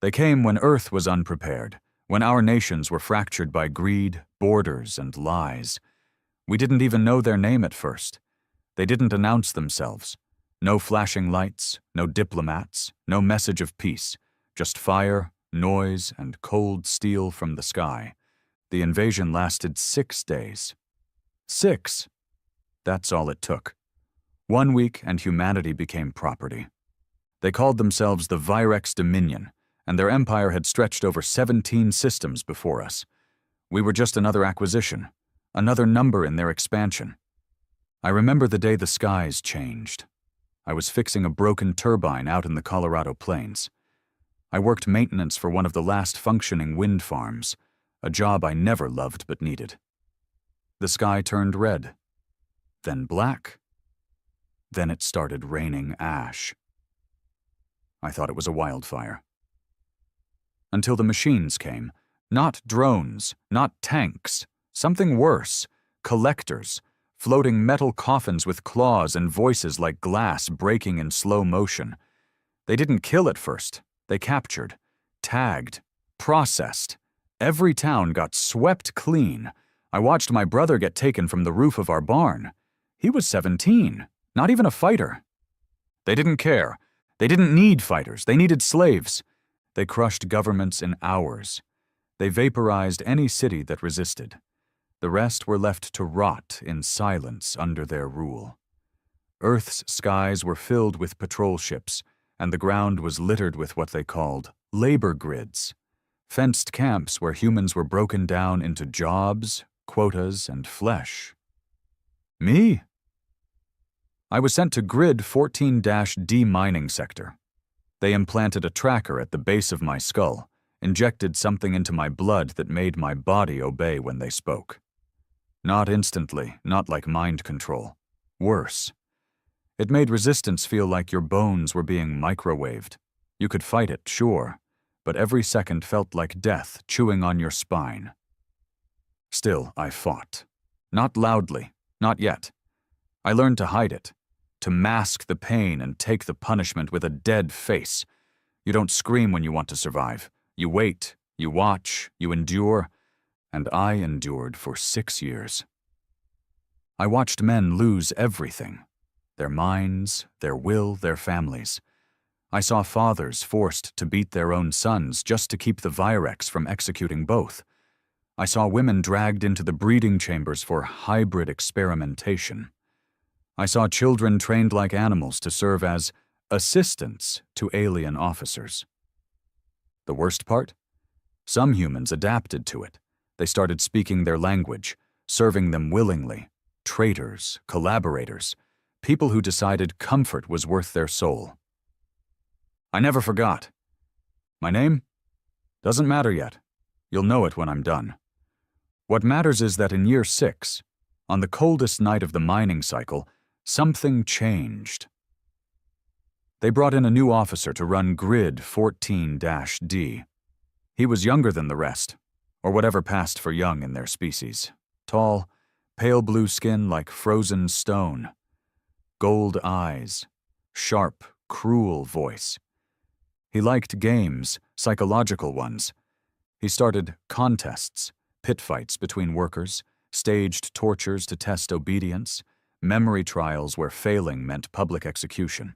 They came when Earth was unprepared, when our nations were fractured by greed, borders, and lies. We didn't even know their name at first. They didn't announce themselves. No flashing lights, no diplomats, no message of peace, just fire, noise, and cold steel from the sky. The invasion lasted 6 days. 6! That's all it took. 1 week and humanity became property. They called themselves the Virex Dominion, and their empire had stretched over 17 systems before us. We were just another acquisition, another number in their expansion. I remember the day the skies changed. I was fixing a broken turbine out in the Colorado Plains. I worked maintenance for one of the last functioning wind farms, a job I never loved but needed. The sky turned red, then black. Then it started raining ash. I thought it was a wildfire. Until the machines came. Not drones, not tanks. Something worse. Collectors. Floating metal coffins with claws and voices like glass breaking in slow motion. They didn't kill at first. They captured, tagged, processed. Every town got swept clean. I watched my brother get taken from the roof of our barn. He was 17, not even a fighter. They didn't care. They didn't need fighters. They needed slaves. They crushed governments in hours. They vaporized any city that resisted. The rest were left to rot in silence under their rule. Earth's skies were filled with patrol ships, and the ground was littered with what they called labor grids, fenced camps where humans were broken down into jobs, quotas, and flesh. Me? I was sent to Grid 14-D mining sector. They implanted a tracker at the base of my skull, injected something into my blood that made my body obey when they spoke. Not instantly, not like mind control. Worse. It made resistance feel like your bones were being microwaved. You could fight it, sure, but every second felt like death chewing on your spine. Still, I fought. Not loudly, not yet. I learned to hide it, to mask the pain and take the punishment with a dead face. You don't scream when you want to survive. You wait, you watch, you endure, and I endured for 6 years. I watched men lose everything. Their minds, their will, their families. I saw fathers forced to beat their own sons just to keep the Virex from executing both. I saw women dragged into the breeding chambers for hybrid experimentation. I saw children trained like animals to serve as assistants to alien officers. The worst part? Some humans adapted to it. They started speaking their language, serving them willingly. Traitors, collaborators, people who decided comfort was worth their soul. I never forgot. My name? Doesn't matter yet. You'll know it when I'm done. What matters is that in year 6, on the coldest night of the mining cycle, something changed. They brought in a new officer to run Grid 14-D. He was younger than the rest, or whatever passed for young in their species. Tall, pale blue skin like frozen stone. Gold eyes. Sharp, cruel voice. He liked games, psychological ones. He started contests, pit fights between workers, staged tortures to test obedience, memory trials where failing meant public execution.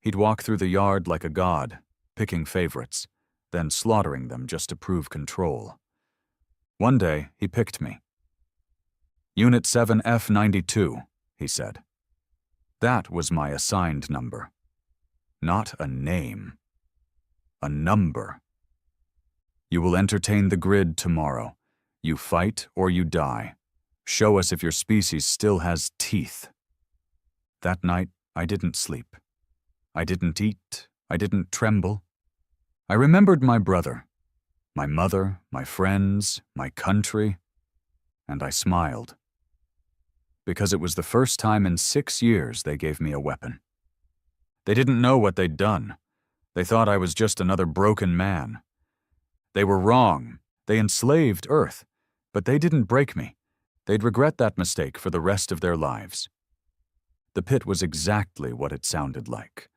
He'd walk through the yard like a god, picking favorites, then slaughtering them just to prove control. One day, he picked me. Unit 7F92, he said. That was my assigned number. Not a name. A number. You will entertain the grid tomorrow. You fight or you die. Show us if your species still has teeth. That night, I didn't sleep. I didn't eat. I didn't tremble. I remembered my brother, my mother, my friends, my country, and I smiled. Because it was the first time in 6 years they gave me a weapon. They didn't know what they'd done. They thought I was just another broken man. They were wrong. They enslaved Earth, but they didn't break me. They'd regret that mistake for the rest of their lives. The pit was exactly what it sounded like.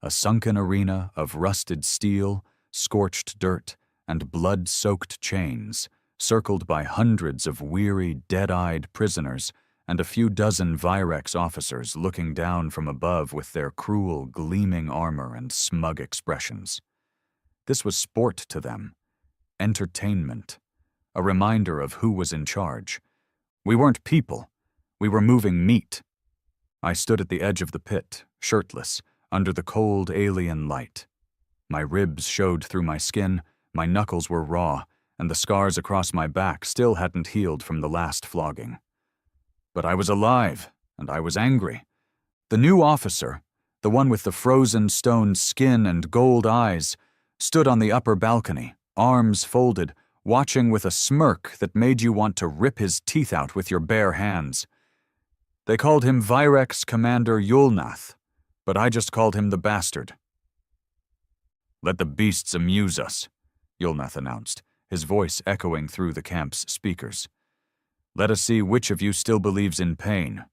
A sunken arena of rusted steel, scorched dirt, and blood-soaked chains, circled by hundreds of weary, dead-eyed prisoners and a few dozen Virex officers looking down from above with their cruel, gleaming armor and smug expressions. This was sport to them, entertainment, a reminder of who was in charge. We weren't people. We were moving meat. I stood at the edge of the pit, shirtless, under the cold alien light. My ribs showed through my skin, my knuckles were raw, and the scars across my back still hadn't healed from the last flogging. But I was alive, and I was angry. The new officer, the one with the frozen stone skin and gold eyes, stood on the upper balcony, arms folded, watching with a smirk that made you want to rip his teeth out with your bare hands. They called him Virex Commander Yulnath, but I just called him the Bastard. "Let the beasts amuse us," Yulnath announced, his voice echoing through the camp's speakers. "Let us see which of you still believes in pain."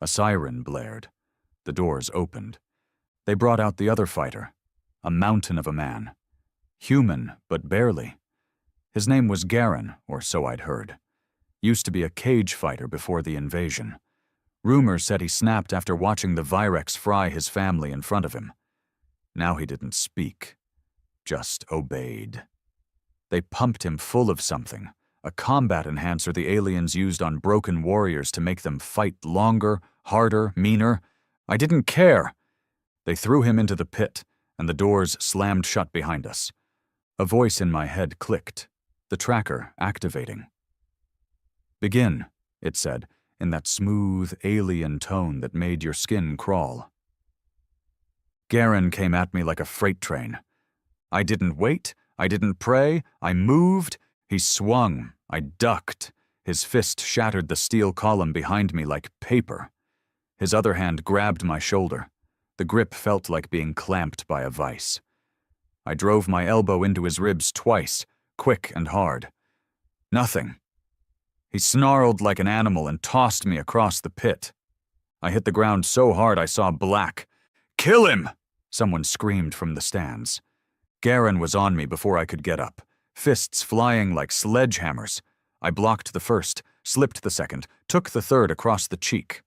A siren blared. The doors opened. They brought out the other fighter, a mountain of a man. Human, but barely. His name was Garen, or so I'd heard. Used to be a cage fighter before the invasion. Rumors said he snapped after watching the Virex fry his family in front of him. Now he didn't speak, just obeyed. They pumped him full of something, a combat enhancer the aliens used on broken warriors to make them fight longer, harder, meaner. I didn't care. They threw him into the pit, and the doors slammed shut behind us. A voice in my head clicked, the tracker activating. "Begin," it said, in that smooth, alien tone that made your skin crawl. Garen came at me like a freight train. I didn't wait, I didn't pray, I moved. He swung, I ducked. His fist shattered the steel column behind me like paper. His other hand grabbed my shoulder. The grip felt like being clamped by a vice. I drove my elbow into his ribs twice, quick and hard. Nothing. He snarled like an animal and tossed me across the pit. I hit the ground so hard I saw black. "Kill him!" someone screamed from the stands. Garen was on me before I could get up, fists flying like sledgehammers. I blocked the first, slipped the second, took the third across the cheek.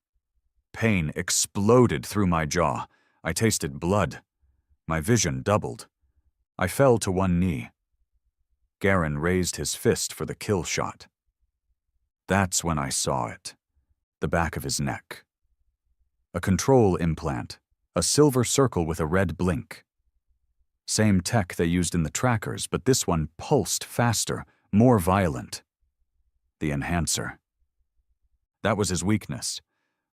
Pain exploded through my jaw. I tasted blood. My vision doubled. I fell to one knee. Garen raised his fist for the kill shot. That's when I saw it. The back of his neck. A control implant, a silver circle with a red blink. Same tech they used in the trackers, but this one pulsed faster, more violent. The enhancer. That was his weakness.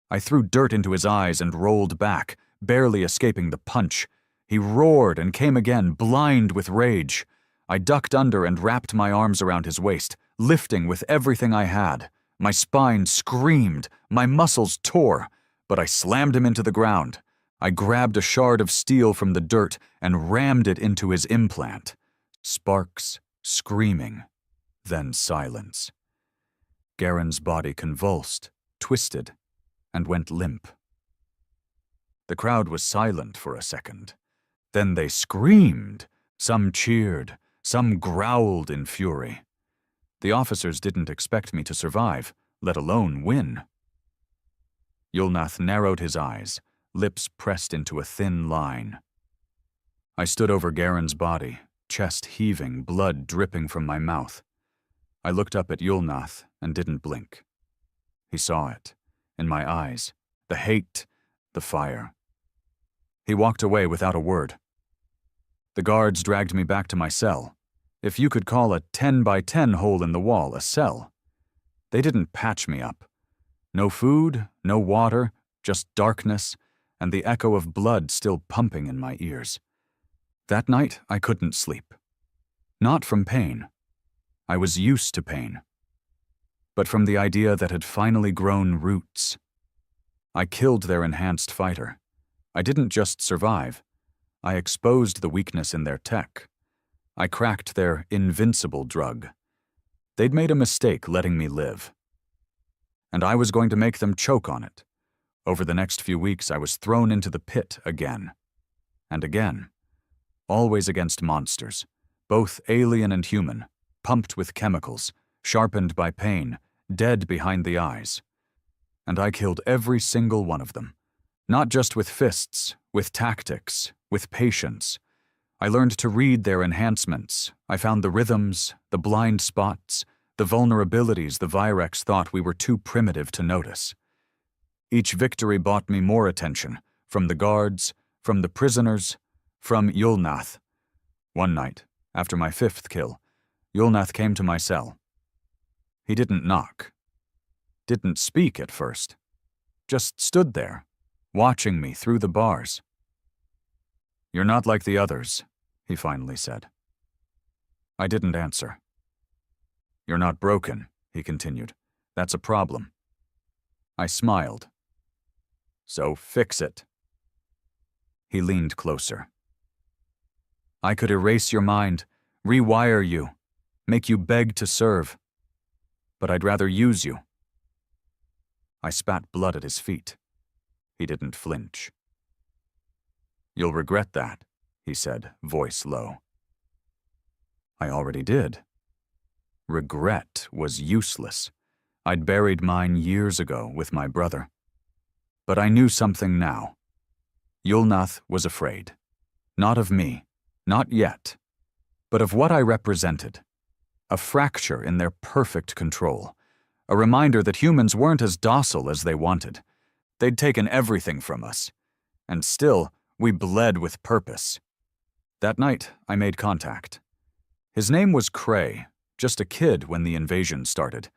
I threw dirt into his eyes and rolled back, barely escaping the punch. He roared and came again, blind with rage. I ducked under and wrapped my arms around his waist, lifting with everything I had. My spine screamed, my muscles tore, but I slammed him into the ground. I grabbed a shard of steel from the dirt and rammed it into his implant. Sparks, screaming, then silence. Garen's body convulsed, twisted, and went limp. The crowd was silent for a second. Then they screamed. Some cheered, some growled in fury. The officers didn't expect me to survive, let alone win. Yulnath narrowed his eyes, lips pressed into a thin line. I stood over Garen's body, chest heaving, blood dripping from my mouth. I looked up at Yulnath and didn't blink. He saw it, in my eyes, the hate, the fire. He walked away without a word. The guards dragged me back to my cell. If you could call a 10 by 10 hole in the wall a cell. They didn't patch me up. No food, no water, just darkness, and the echo of blood still pumping in my ears. That night, I couldn't sleep. Not from pain. I was used to pain. But from the idea that had finally grown roots. I killed their enhanced fighter. I didn't just survive. I exposed the weakness in their tech. I cracked their invincible drug. They'd made a mistake letting me live. And I was going to make them choke on it. Over the next few weeks, I was thrown into the pit again. And again. always against monsters, both alien and human, pumped with chemicals, sharpened by pain, dead behind the eyes. And I killed every single one of them. Not just with fists, with tactics, with patience. I learned to read their enhancements. I found the rhythms, the blind spots, the vulnerabilities the Virex thought we were too primitive to notice. Each victory bought me more attention, from the guards, from the prisoners, from Yulnath. One night, after my 5th kill, Yulnath came to my cell. He didn't knock. Didn't speak at first. Just stood there, watching me through the bars. "You're not like the others," he finally said. I didn't answer. "You're not broken," he continued. "That's a problem." I smiled. "So fix it." He leaned closer. "I could erase your mind, rewire you, make you beg to serve. But I'd rather use you." I spat blood at his feet. He didn't flinch. "You'll regret that," he said, voice low. I already did. Regret was useless. I'd buried mine years ago with my brother. But I knew something now. Yulnath was afraid. Not of me, not yet, but of what I represented. A fracture in their perfect control. A reminder that humans weren't as docile as they wanted. They'd taken everything from us. And still, we bled with purpose. That night, I made contact. His name was Cray, just a kid when the invasion started.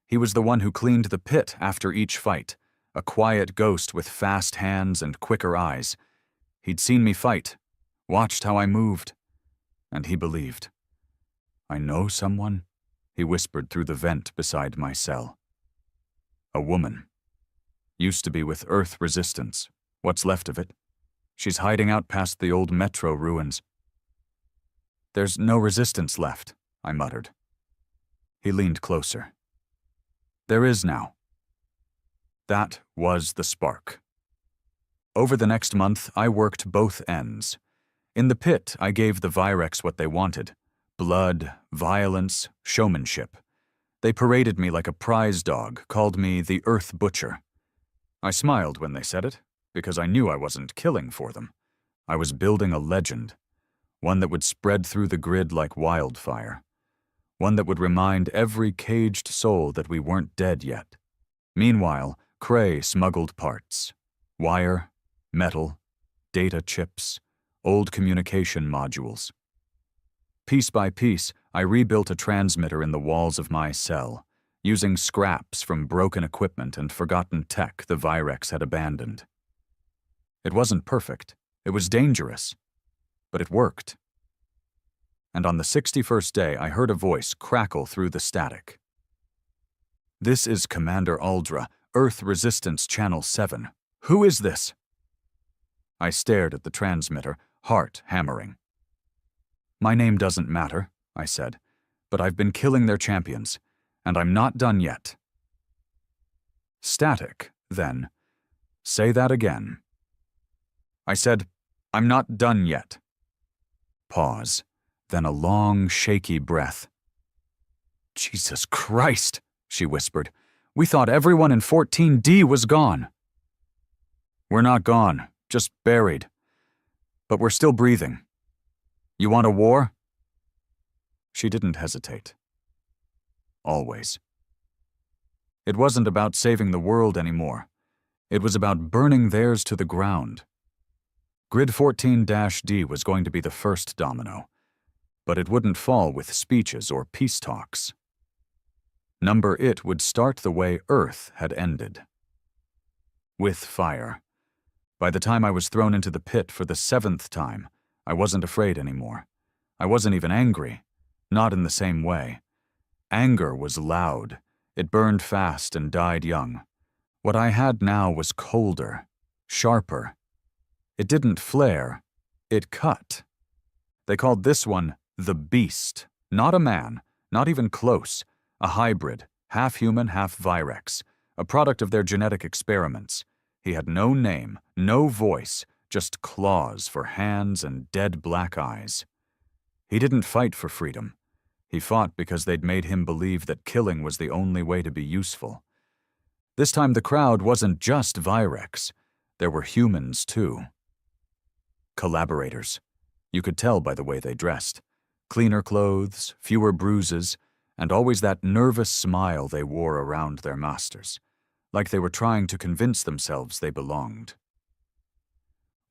He was the one who cleaned the pit after each fight, a quiet ghost with fast hands and quicker eyes. He'd seen me fight, watched how I moved, and he believed. "I know someone," he whispered through the vent beside my cell. "A woman. Used to be with Earth Resistance. What's left of it? She's hiding out past the old metro ruins." "There's no resistance left," I muttered. He leaned closer. "There is now." That was the spark. Over the next month, I worked both ends. In the pit, I gave the Virex what they wanted: blood, violence, showmanship. They paraded me like a prize dog, called me the Earth Butcher. I smiled when they said it, because I knew I wasn't killing for them. I was building a legend, one that would spread through the grid like wildfire, one that would remind every caged soul that we weren't dead yet. Meanwhile, Cray smuggled parts: wire, metal, data chips, old communication modules. Piece by piece, I rebuilt a transmitter in the walls of my cell, using scraps from broken equipment and forgotten tech the Virex had abandoned. It wasn't perfect, it was dangerous, but it worked. And on the 61st day, I heard a voice crackle through the static. "This is Commander Aldra, Earth Resistance Channel 7. Who is this?" I stared at the transmitter, heart hammering. "My name doesn't matter," I said, "but I've been killing their champions, and I'm not done yet." Static, then. "Say that again." I said, "I'm not done yet." Pause, then a long, shaky breath. "Jesus Christ," she whispered. "We thought everyone in 14D was gone." "We're not gone, just buried. But we're still breathing. You want a war?" She didn't hesitate. Always. It wasn't about saving the world anymore. It was about burning theirs to the ground. Grid 14-D was going to be the first domino, but it wouldn't fall with speeches or peace talks. Number It would start the way Earth had ended. With fire. By the time I was thrown into the pit for the 7th time, I wasn't afraid anymore. I wasn't even angry, not in the same way. Anger was loud. It burned fast and died young. What I had now was colder, sharper. It didn't flare, it cut. They called this one the Beast, not a man, not even close, a hybrid, half human, half Virex, a product of their genetic experiments. He had no name, no voice, just claws for hands and dead black eyes. He didn't fight for freedom. He fought because they'd made him believe that killing was the only way to be useful. This time the crowd wasn't just Virex. There were humans, too. Collaborators. You could tell by the way they dressed. Cleaner clothes, fewer bruises, and always that nervous smile they wore around their masters, like they were trying to convince themselves they belonged.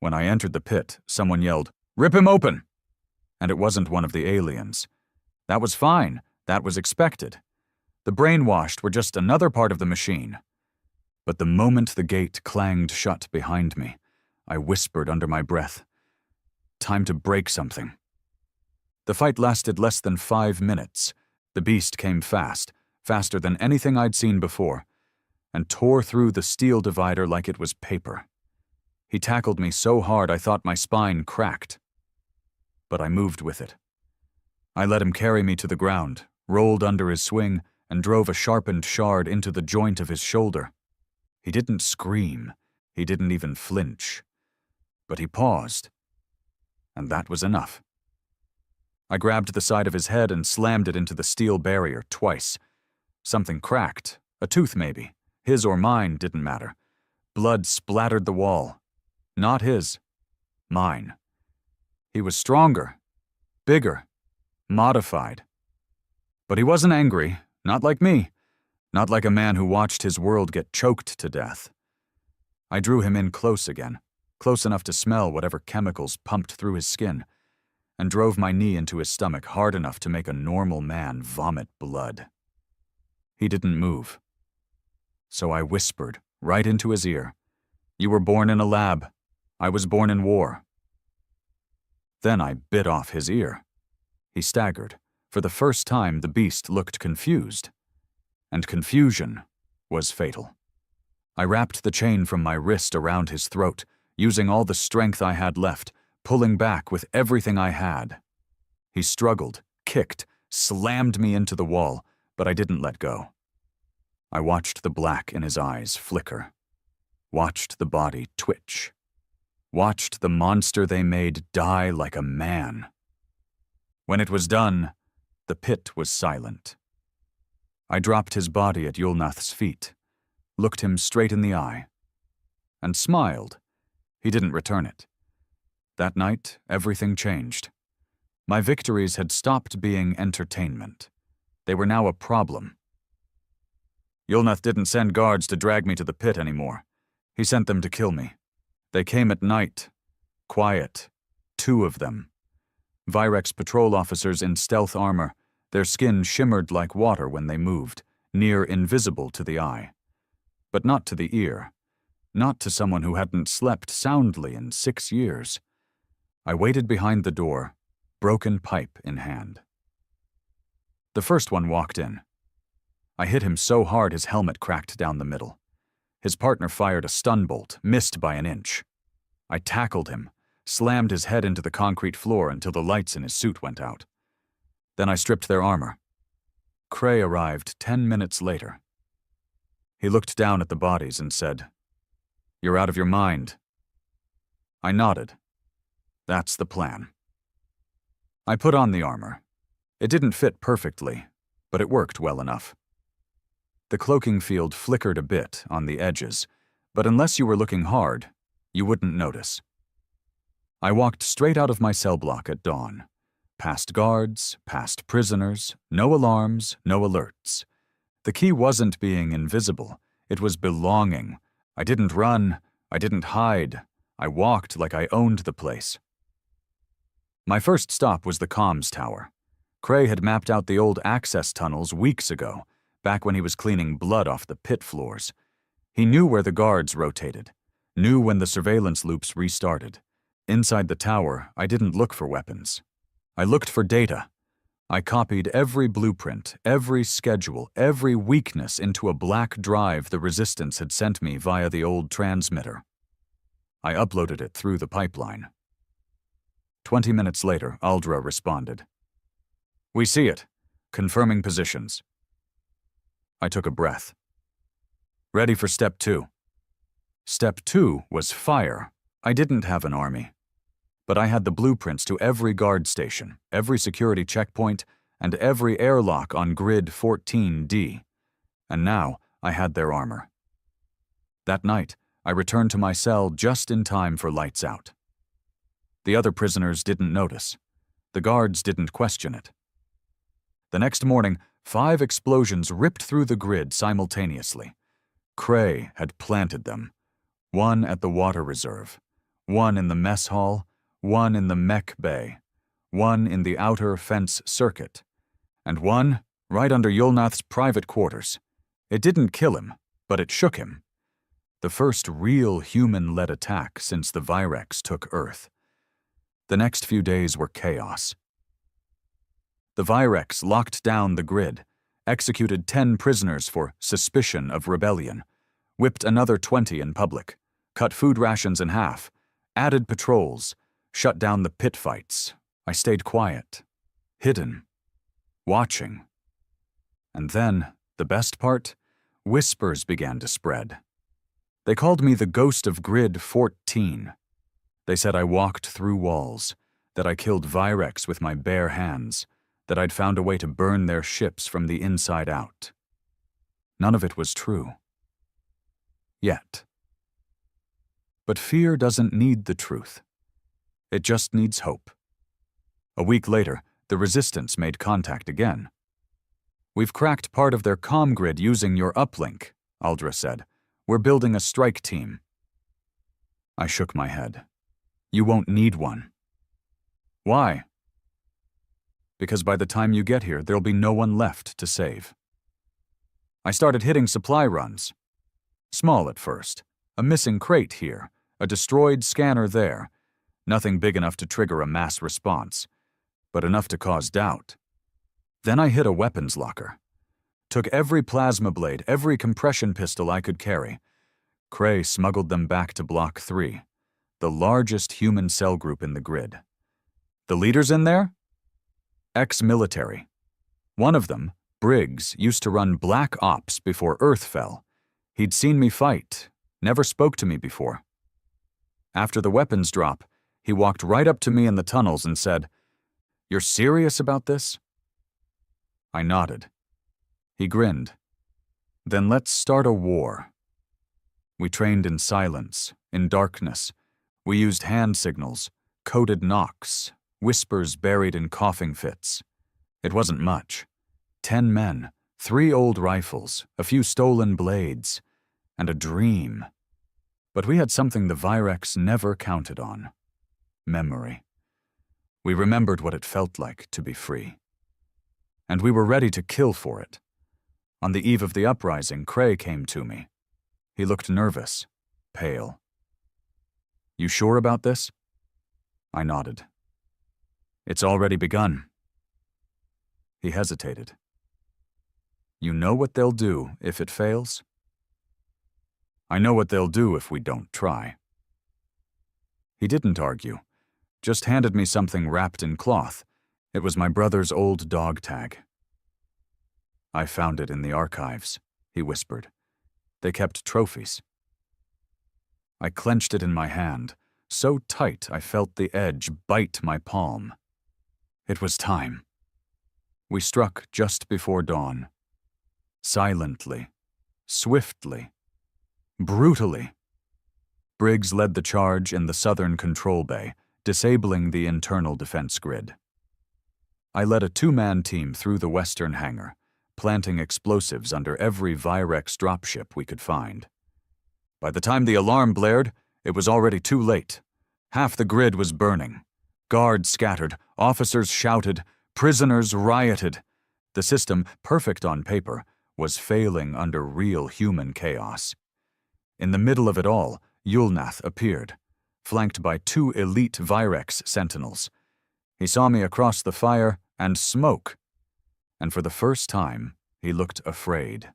When I entered the pit, someone yelled, "Rip him open!" And it wasn't one of the aliens. That was fine. That was expected. The brainwashed were just another part of the machine. But the moment the gate clanged shut behind me, I whispered under my breath, "Time to break something." The fight lasted less than 5 minutes. The beast came fast, faster than anything I'd seen before, and tore through the steel divider like it was paper. He tackled me so hard I thought my spine cracked. But I moved with it. I let him carry me to the ground, rolled under his swing, and drove a sharpened shard into the joint of his shoulder. He didn't scream. He didn't even flinch. But he paused. And that was enough. I grabbed the side of his head and slammed it into the steel barrier twice. Something cracked. A tooth, maybe. His or mine, didn't matter. Blood splattered the wall. Not his. Mine. He was stronger. Bigger. Modified. But he wasn't angry. Not like me. Not like a man who watched his world get choked to death. I drew him in close again, close enough to smell whatever chemicals pumped through his skin, and drove my knee into his stomach hard enough to make a normal man vomit blood. He didn't move. So I whispered right into his ear, "You were born in a lab. I was born in war." Then I bit off his ear. He staggered. For the first time, the beast looked confused. And confusion was fatal. I wrapped the chain from my wrist around his throat, using all the strength I had left, pulling back with everything I had. He struggled, kicked, slammed me into the wall, but I didn't let go. I watched the black in his eyes flicker, watched the body twitch, watched the monster they made die like a man. When it was done, the pit was silent. I dropped his body at Yulnath's feet, looked him straight in the eye, and smiled. He didn't return it. That night, everything changed. My victories had stopped being entertainment. They were now a problem. Yulnath didn't send guards to drag me to the pit anymore. He sent them to kill me. They came at night. Quiet. 2 of them. Virex patrol officers in stealth armor. Their skin shimmered like water when they moved, near invisible to the eye. But not to the ear. Not to someone who hadn't slept soundly in 6 years. I waited behind the door, broken pipe in hand. The first one walked in. I hit him so hard his helmet cracked down the middle. His partner fired a stun bolt, missed by an inch. I tackled him, slammed his head into the concrete floor until the lights in his suit went out. Then I stripped their armor. Cray arrived 10 minutes later. He looked down at the bodies and said, "You're out of your mind." I nodded. That's the plan. I put on the armor. It didn't fit perfectly, but it worked well enough. The cloaking field flickered a bit on the edges, but unless you were looking hard, you wouldn't notice. I walked straight out of my cell block at dawn. Past guards, past prisoners, no alarms, no alerts. The key wasn't being invisible, it was belonging. I didn't run, I didn't hide, I walked like I owned the place. My first stop was the comms tower. Cray had mapped out the old access tunnels weeks ago, back when he was cleaning blood off the pit floors. He knew where the guards rotated, knew when the surveillance loops restarted. Inside the tower, I didn't look for weapons. I looked for data. I copied every blueprint, every schedule, every weakness into a black drive the Resistance had sent me via the old transmitter. I uploaded it through the pipeline. 20 minutes later, Aldra responded. "We see it. Confirming positions." I took a breath. Ready for step 2. Step 2 was fire. I didn't have an army, but I had the blueprints to every guard station, every security checkpoint, and every airlock on Grid 14D, and now I had their armor. That night, I returned to my cell just in time for lights out. The other prisoners didn't notice. The guards didn't question it. The next morning, 5 explosions ripped through the grid simultaneously. Cray had planted them. 1 at the water reserve, 1 in the mess hall, 1 in the mech bay, 1 in the outer fence circuit, and 1 right under Yulnath's private quarters. It didn't kill him, but it shook him. The first real human-led attack since the Virex took Earth. The next few days were chaos. The Virex locked down the grid, executed 10 prisoners for suspicion of rebellion, whipped another 20 in public, cut food rations in half, added patrols, shut down the pit fights. I stayed quiet, hidden, watching. And then, the best part, whispers began to spread. They called me the ghost of Grid 14. They said I walked through walls, that I killed Virex with my bare hands, that I'd found a way to burn their ships from the inside out. None of it was true. Yet. But fear doesn't need the truth. It just needs hope. A week later, the Resistance made contact again. "We've cracked part of their comm grid using your uplink," Aldra said. "We're building a strike team." I shook my head. "You won't need one." "Why?" "Because by the time you get here, there'll be no one left to save." I started hitting supply runs. Small at first. A missing crate here, a destroyed scanner there. Nothing big enough to trigger a mass response, but enough to cause doubt. Then I hit a weapons locker. Took every plasma blade, every compression pistol I could carry. Cray smuggled them back to Block 3, the largest human cell group in the grid. The leaders in there? Ex-military. One of them, Briggs, used to run Black Ops before Earth fell. He'd seen me fight, never spoke to me before. After the weapons drop, he walked right up to me in the tunnels and said, "You're serious about this?" I nodded. He grinned. "Then let's start a war." We trained in silence, in darkness. We used hand signals, coded knocks, whispers buried in coughing fits. It wasn't much. 10 men, 3 old rifles, a few stolen blades, and a dream. But we had something the Virex never counted on. Memory. We remembered what it felt like to be free. And we were ready to kill for it. On the eve of the uprising, Cray came to me. He looked nervous, pale. "You sure about this?" I nodded. "It's already begun." He hesitated. "You know what they'll do if it fails?" "I know what they'll do if we don't try." He didn't argue, just handed me something wrapped in cloth. It was my brother's old dog tag. "I found it in the archives," he whispered. "They kept trophies." I clenched it in my hand, so tight I felt the edge bite my palm. It was time. We struck just before dawn. Silently, swiftly, brutally. Briggs led the charge in the southern control bay, disabling the internal defense grid. I led a 2-man team through the western hangar, planting explosives under every Virex dropship we could find. By the time the alarm blared, it was already too late. Half the grid was burning. Guards scattered, officers shouted, prisoners rioted. The system, perfect on paper, was failing under real human chaos. In the middle of it all, Yulnath appeared, flanked by 2 elite Virex sentinels. He saw me across the fire and smoke, and for the first time, he looked afraid.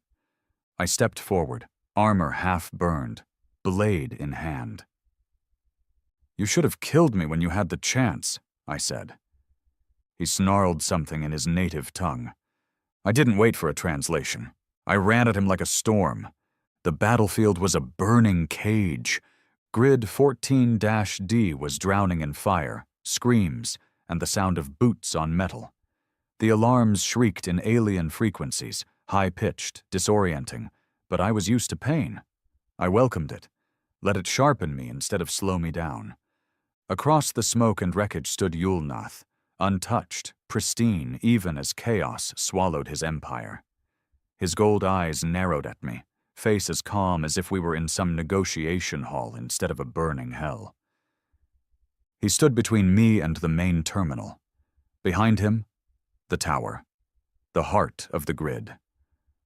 I stepped forward, armor half burned, blade in hand. "You should have killed me when you had the chance," I said. He snarled something in his native tongue. I didn't wait for a translation. I ran at him like a storm. The battlefield was a burning cage. Grid 14-D was drowning in fire, screams, and the sound of boots on metal. The alarms shrieked in alien frequencies, high-pitched, disorienting, but I was used to pain. I welcomed it. Let it sharpen me instead of slow me down. Across the smoke and wreckage stood Yulnath, untouched, pristine, even as chaos swallowed his empire. His gold eyes narrowed at me, face as calm as if we were in some negotiation hall instead of a burning hell. He stood between me and the main terminal. Behind him, the tower, the heart of the grid,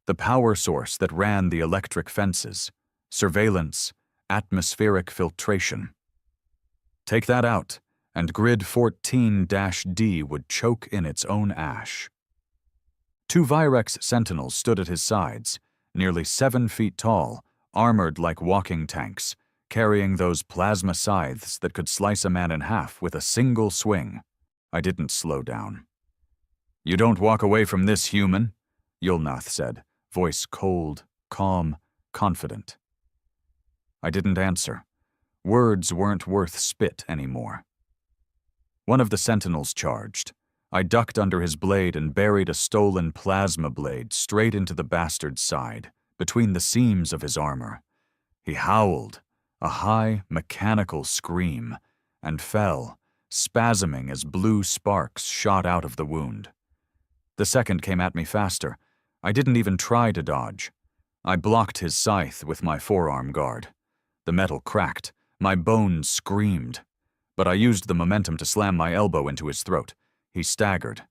the power source that ran the electric fences, surveillance, atmospheric filtration. Take that out, and Grid 14-D would choke in its own ash. 2 Virex sentinels stood at his sides, nearly 7 feet tall, armored like walking tanks, carrying those plasma scythes that could slice a man in half with a single swing. I didn't slow down. "You don't walk away from this, human," Yulnath said, voice cold, calm, confident. I didn't answer. Words weren't worth spit anymore. One of the sentinels charged. I ducked under his blade and buried a stolen plasma blade straight into the bastard's side, between the seams of his armor. He howled, a high, mechanical scream, and fell, spasming as blue sparks shot out of the wound. The second came at me faster. I didn't even try to dodge. I blocked his scythe with my forearm guard. The metal cracked. My bones screamed. But I used the momentum to slam my elbow into his throat. He staggered.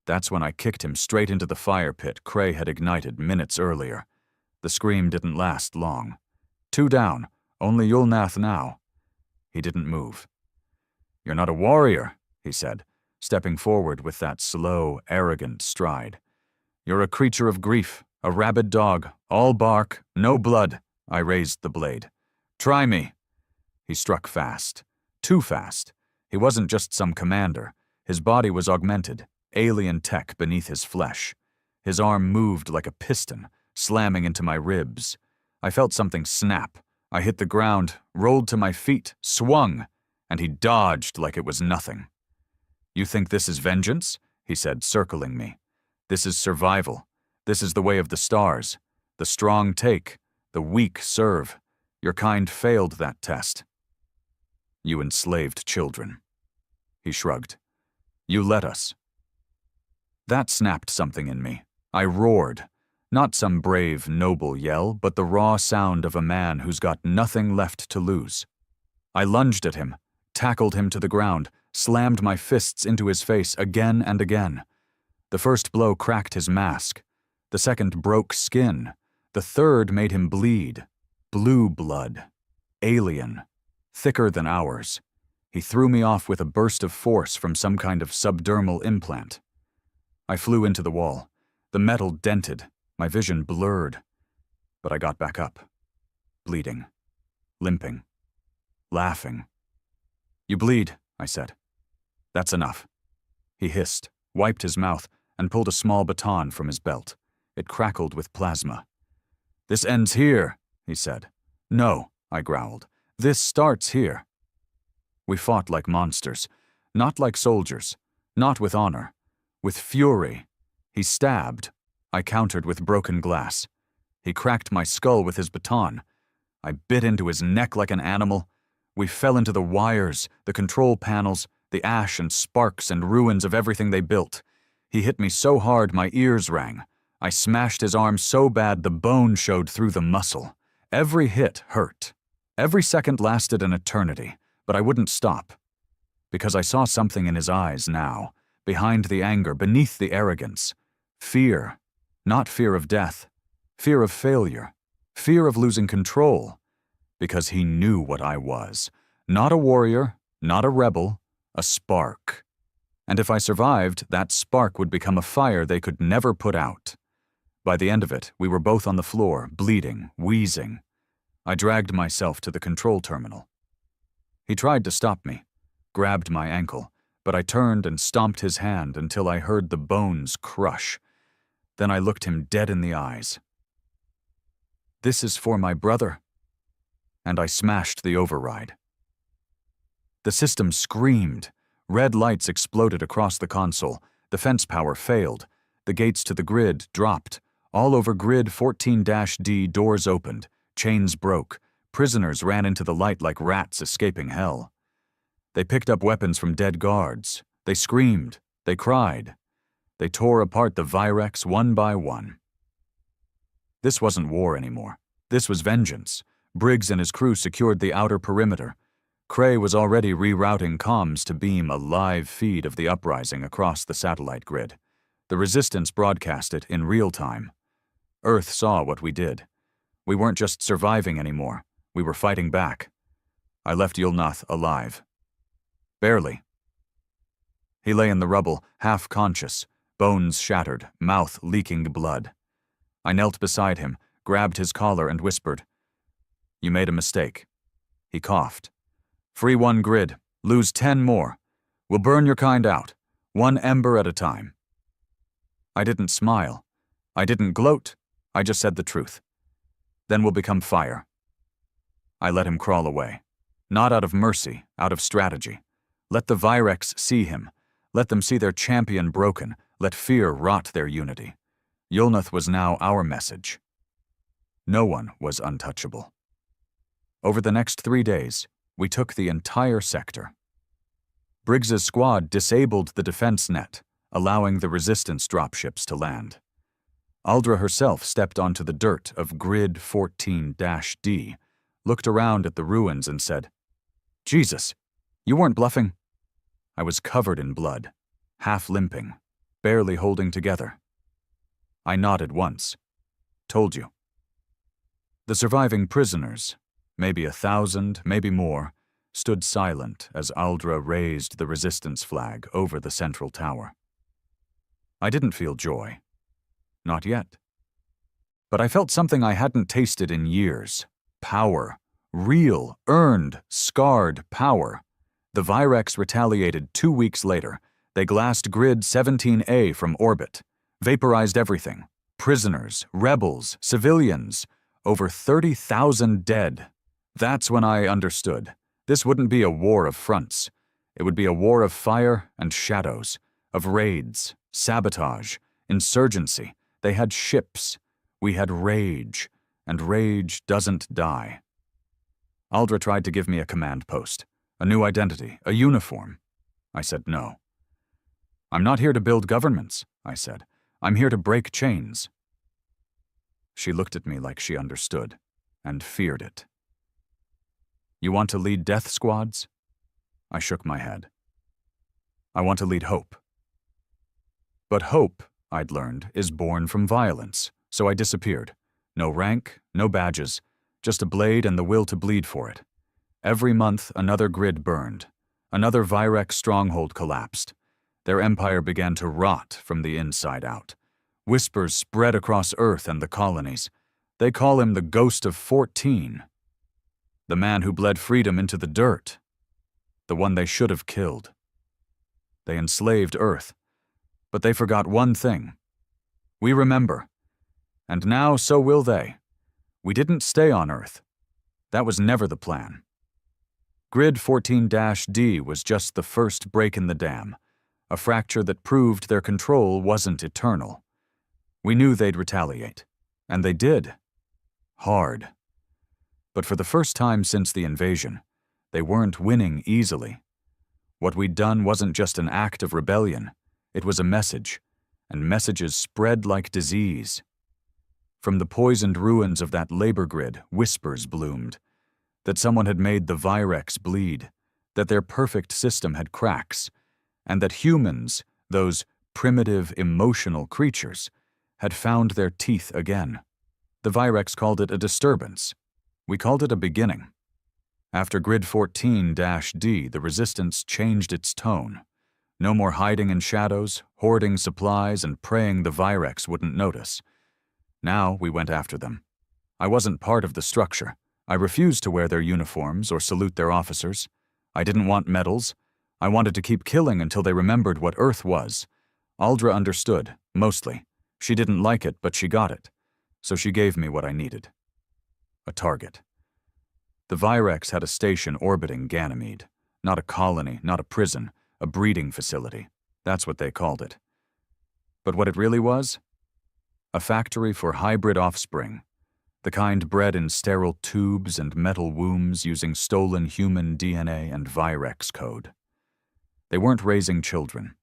That's when I kicked him straight into the fire pit Cray had ignited minutes earlier. The scream didn't last long. 2 down, only Yulnath now. He didn't move. "You're not a warrior," he said, stepping forward with that slow, arrogant stride. "You're a creature of grief, a rabid dog, all bark, no blood." I raised the blade. "Try me." He struck fast. Too fast. He wasn't just some commander. His body was augmented, alien tech beneath his flesh. His arm moved like a piston, slamming into my ribs. I felt something snap. I hit the ground, rolled to my feet, swung, and he dodged like it was nothing. "You think this is vengeance?" he said, circling me. "This is survival. This is the way of the stars. The strong take, the weak serve. Your kind failed that test. You enslaved children." He shrugged. "You let us." That snapped something in me. I roared. Not some brave, noble yell, but the raw sound of a man who's got nothing left to lose. I lunged at him, tackled him to the ground, slammed my fists into his face again and again. The first blow cracked his mask. The second broke skin. The third made him bleed. Blue blood. Alien. Thicker than ours. He threw me off with a burst of force from some kind of subdermal implant. I flew into the wall. The metal dented. My vision blurred. But I got back up. Bleeding. Limping. Laughing. "You bleed," I said. "That's enough." He hissed, wiped his mouth, and pulled a small baton from his belt. It crackled with plasma. "This ends here," he said. "No," I growled. "This starts here." We fought like monsters, not like soldiers, not with honor, with fury. He stabbed. I countered with broken glass. He cracked my skull with his baton. I bit into his neck like an animal. We fell into the wires, the control panels, the ash and sparks and ruins of everything they built. He hit me so hard my ears rang. I smashed his arm so bad the bone showed through the muscle. Every hit hurt. Every second lasted an eternity, but I wouldn't stop. Because I saw something in his eyes now, behind the anger, beneath the arrogance. Fear. Not fear of death. Fear of failure. Fear of losing control. Because he knew what I was. Not a warrior, not a rebel, a spark. And if I survived, that spark would become a fire they could never put out. By the end of it, we were both on the floor, bleeding, wheezing. I dragged myself to the control terminal. He tried to stop me, grabbed my ankle, but I turned and stomped his hand until I heard the bones crush. Then I looked him dead in the eyes. "This is for my brother." and I smashed the override. The system screamed. Red lights exploded across the console. Defense power failed. The gates to the grid dropped. All over grid 14-D, doors opened. Chains broke. Prisoners ran into the light like rats escaping hell. They picked up weapons from dead guards. They screamed. They cried. They tore apart the Virex one by one. This wasn't war anymore. This was vengeance. Briggs and his crew secured the outer perimeter. Cray was already rerouting comms to beam a live feed of the uprising across the satellite grid. The Resistance broadcast it in real time. Earth saw what we did. We weren't just surviving anymore. We were fighting back. I left Yulnath alive. Barely. He lay in the rubble, half conscious, bones shattered, mouth leaking blood. I knelt beside him, grabbed his collar and whispered, "You made a mistake." He coughed. "Free one grid, lose 10 more. We'll burn your kind out, one ember at a time." I didn't smile. I didn't gloat. I just said the truth. "Then we'll become fire." I let him crawl away. Not out of mercy, out of strategy. Let the Virex see him. Let them see their champion broken. Let fear rot their unity. Yulnath was now our message. No one was untouchable. Over the next 3 days, we took the entire sector. Briggs's squad disabled the defense net, allowing the Resistance dropships to land. Aldra herself stepped onto the dirt of Grid 14-D, looked around at the ruins and said, "Jesus, you weren't bluffing." I was covered in blood, half limping, barely holding together. I nodded once. "Told you." The surviving prisoners, maybe 1,000, maybe more, stood silent as Aldra raised the Resistance flag over the central tower. I didn't feel joy. Not yet. But I felt something I hadn't tasted in years. Power. Real, earned, scarred power. The Virex retaliated 2 weeks later. They glassed Grid 17A from orbit, vaporized everything. Prisoners, rebels, civilians. Over 30,000 dead. That's when I understood. This wouldn't be a war of fronts. It would be a war of fire and shadows, of raids, sabotage, insurgency. They had ships. We had rage, and rage doesn't die. Aldra tried to give me a command post, a new identity, a uniform. I said no. "I'm not here to build governments," I said. "I'm here to break chains." She looked at me like she understood, and feared it. "You want to lead death squads?" I shook my head. "I want to lead hope." But hope, I'd learned, is born from violence, so I disappeared. No rank, no badges, just a blade and the will to bleed for it. Every month, another grid burned. Another Virex stronghold collapsed. Their empire began to rot from the inside out. Whispers spread across Earth and the colonies. They call him the Ghost of 14. The man who bled freedom into the dirt. The one they should have killed. They enslaved Earth. But they forgot one thing. We remember. And now so will they. We didn't stay on Earth. That was never the plan. Grid 14-D was just the first break in the dam, a fracture that proved their control wasn't eternal. We knew they'd retaliate, and they did. Hard. But for the first time since the invasion, they weren't winning easily. What we'd done wasn't just an act of rebellion, it was a message, and messages spread like disease. From the poisoned ruins of that labor grid, whispers bloomed. That someone had made the Virex bleed, that their perfect system had cracks, and that humans, those primitive, emotional creatures, had found their teeth again. The Virex called it a disturbance. We called it a beginning. After Grid 14-D, the Resistance changed its tone. No more hiding in shadows, hoarding supplies, and praying the Virex wouldn't notice. Now we went after them. I wasn't part of the structure. I refused to wear their uniforms or salute their officers. I didn't want medals. I wanted to keep killing until they remembered what Earth was. Aldra understood, mostly. She didn't like it, but she got it. So she gave me what I needed. A target. The Virex had a station orbiting Ganymede. Not a colony, not a prison, a breeding facility. That's what they called it. But what it really was? A factory for hybrid offspring, the kind bred in sterile tubes and metal wombs using stolen human DNA and Virex code. They weren't raising children.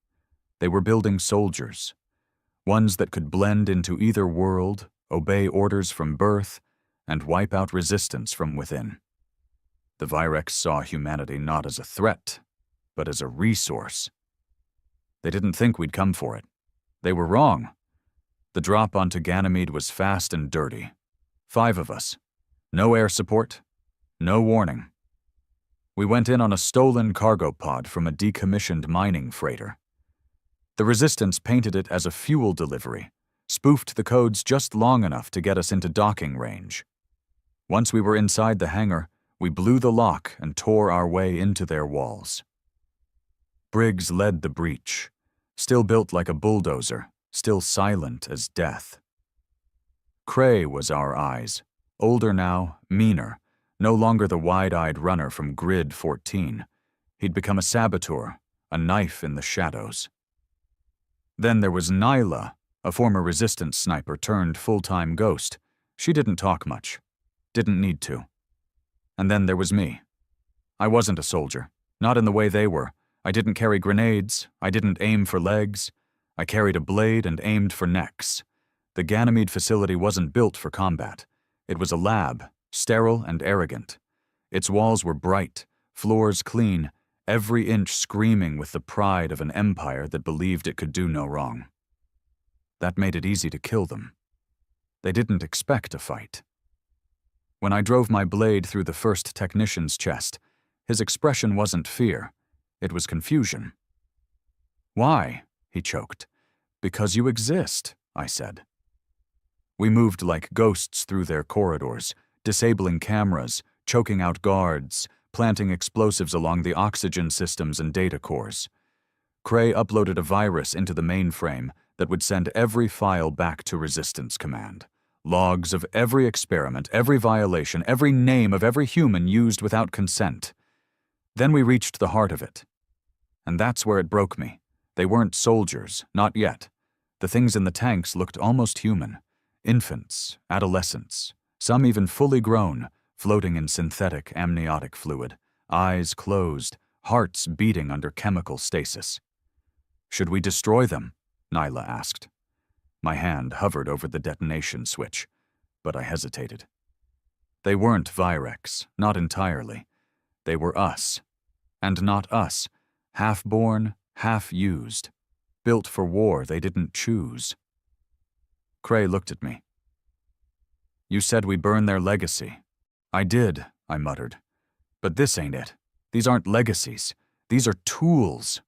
They were building soldiers, ones that could blend into either world, obey orders from birth, and wipe out resistance from within. The Virex saw humanity not as a threat, but as a resource. They didn't think we'd come for it. They were wrong. The drop onto Ganymede was fast and dirty. 5 of us. No air support. No warning. We went in on a stolen cargo pod from a decommissioned mining freighter. The Resistance painted it as a fuel delivery, spoofed the codes just long enough to get us into docking range. Once we were inside the hangar, we blew the lock and tore our way into their walls. Briggs led the breach, still built like a bulldozer, still silent as death. Cray was our eyes, older now, meaner, no longer the wide-eyed runner from Grid 14. He'd become a saboteur, a knife in the shadows. Then there was Nyla, a former Resistance sniper turned full-time ghost. She didn't talk much. Didn't need to. And then there was me. I wasn't a soldier, not in the way they were. I didn't carry grenades, I didn't aim for legs. I carried a blade and aimed for necks. The Ganymede facility wasn't built for combat. It was a lab, sterile and arrogant. Its walls were bright, floors clean, every inch screaming with the pride of an empire that believed it could do no wrong. That made it easy to kill them. They didn't expect a fight. When I drove my blade through the first technician's chest, his expression wasn't fear, it was confusion. "Why?" he choked. "Because you exist," I said. We moved like ghosts through their corridors, disabling cameras, choking out guards, planting explosives along the oxygen systems and data cores. Cray uploaded a virus into the mainframe that would send every file back to Resistance Command. Logs of every experiment, every violation, every name of every human used without consent. Then we reached the heart of it. And that's where it broke me. They weren't soldiers, not yet. The things in the tanks looked almost human. Infants, adolescents, some even fully grown, floating in synthetic amniotic fluid, eyes closed, hearts beating under chemical stasis. "Should we destroy them?" Nyla asked. My hand hovered over the detonation switch, but I hesitated. They weren't Virex, not entirely. They were us. And not us, half-born, half-used. Built for war they didn't choose. Cray looked at me. "You said we burn their legacy." "I did," I muttered. "But this ain't it. These aren't legacies. These are tools."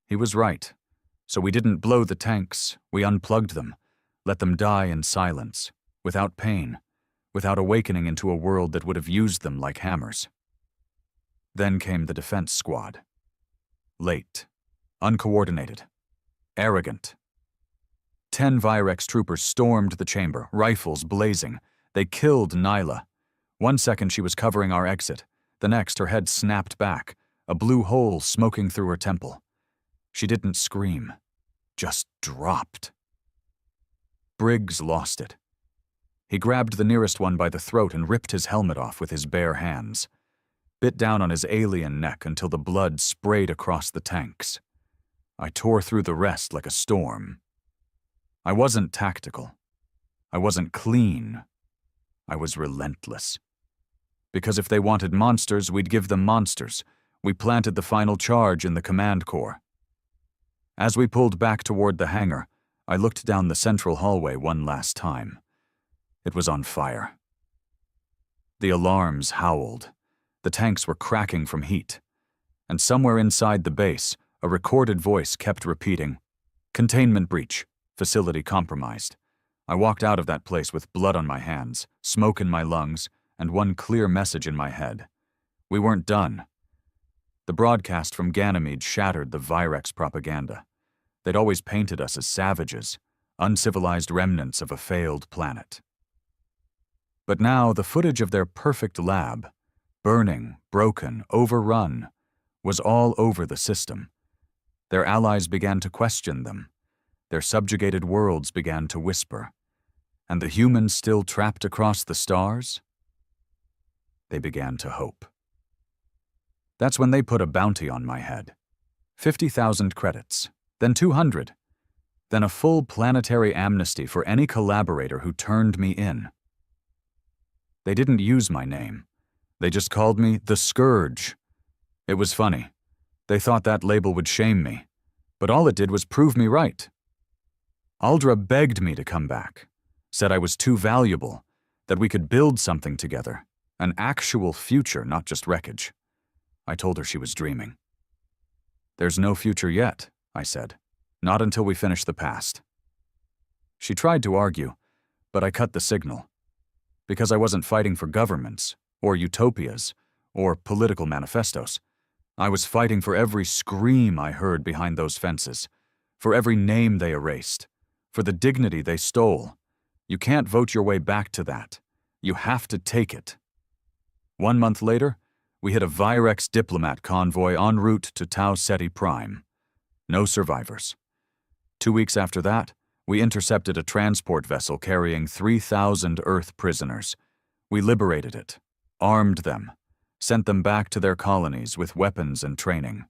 He was right. So we didn't blow the tanks, we unplugged them, let them die in silence, without pain, without awakening into a world that would have used them like hammers. Then came the defense squad. Late, uncoordinated, arrogant. 10 Virex troopers stormed the chamber, rifles blazing. They killed Nyla. 1 second she was covering our exit, the next her head snapped back, a blue hole smoking through her temple. She didn't scream, just dropped. Briggs lost it. He grabbed the nearest one by the throat and ripped his helmet off with his bare hands. Bit down on his alien neck until the blood sprayed across the tanks. I tore through the rest like a storm. I wasn't tactical. I wasn't clean. I was relentless. Because if they wanted monsters, we'd give them monsters. We planted the final charge in the command core. As we pulled back toward the hangar, I looked down the central hallway one last time. It was on fire. The alarms howled. The tanks were cracking from heat. And somewhere inside the base, a recorded voice kept repeating, "Containment breach, facility compromised." I walked out of that place with blood on my hands, smoke in my lungs, and one clear message in my head. We weren't done. The broadcast from Ganymede shattered the Virex propaganda. They'd always painted us as savages, uncivilized remnants of a failed planet. But now the footage of their perfect lab, burning, broken, overrun, was all over the system. Their allies began to question them. Their subjugated worlds began to whisper. And the humans still trapped across the stars? They began to hope. That's when they put a bounty on my head. 50,000 credits, then 200, then a full planetary amnesty for any collaborator who turned me in. They didn't use my name. They just called me the Scourge. It was funny. They thought that label would shame me, but all it did was prove me right. Aldra begged me to come back, said I was too valuable, that we could build something together, an actual future, not just wreckage. I told her she was dreaming. There's no future yet, I said. Not until we finish the past. She tried to argue, but I cut the signal. Because I wasn't fighting for governments, or utopias, or political manifestos. I was fighting for every scream I heard behind those fences, for every name they erased, for the dignity they stole. You can't vote your way back to that. You have to take it. 1 month later, we hit a Virex diplomat convoy en route to Tau Ceti Prime. No survivors. 2 weeks after that, we intercepted a transport vessel carrying 3,000 Earth prisoners. We liberated it, armed them, sent them back to their colonies with weapons and training.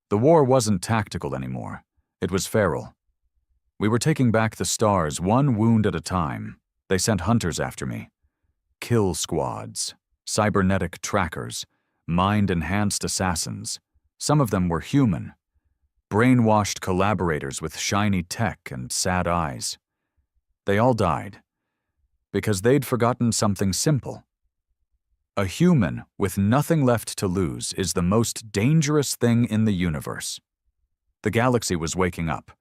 The war wasn't tactical anymore. It was feral. We were taking back the stars 1 wound at a time. They sent hunters after me. Kill squads, cybernetic trackers, mind-enhanced assassins. Some of them were human. Brainwashed collaborators with shiny tech and sad eyes. They all died because they'd forgotten something simple. A human with nothing left to lose is the most dangerous thing in the universe. The galaxy was waking up,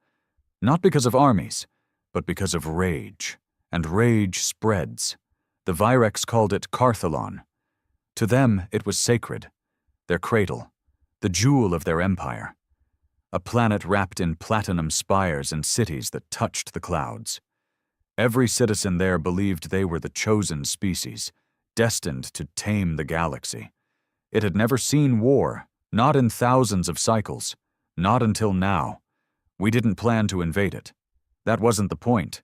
not because of armies, but because of rage, and rage spreads. The Virex called it Carthalon. To them, it was sacred, their cradle, the jewel of their empire. A planet wrapped in platinum spires and cities that touched the clouds. Every citizen there believed they were the chosen species, destined to tame the galaxy. It had never seen war, not in thousands of cycles, not until now. We didn't plan to invade it. That wasn't the point.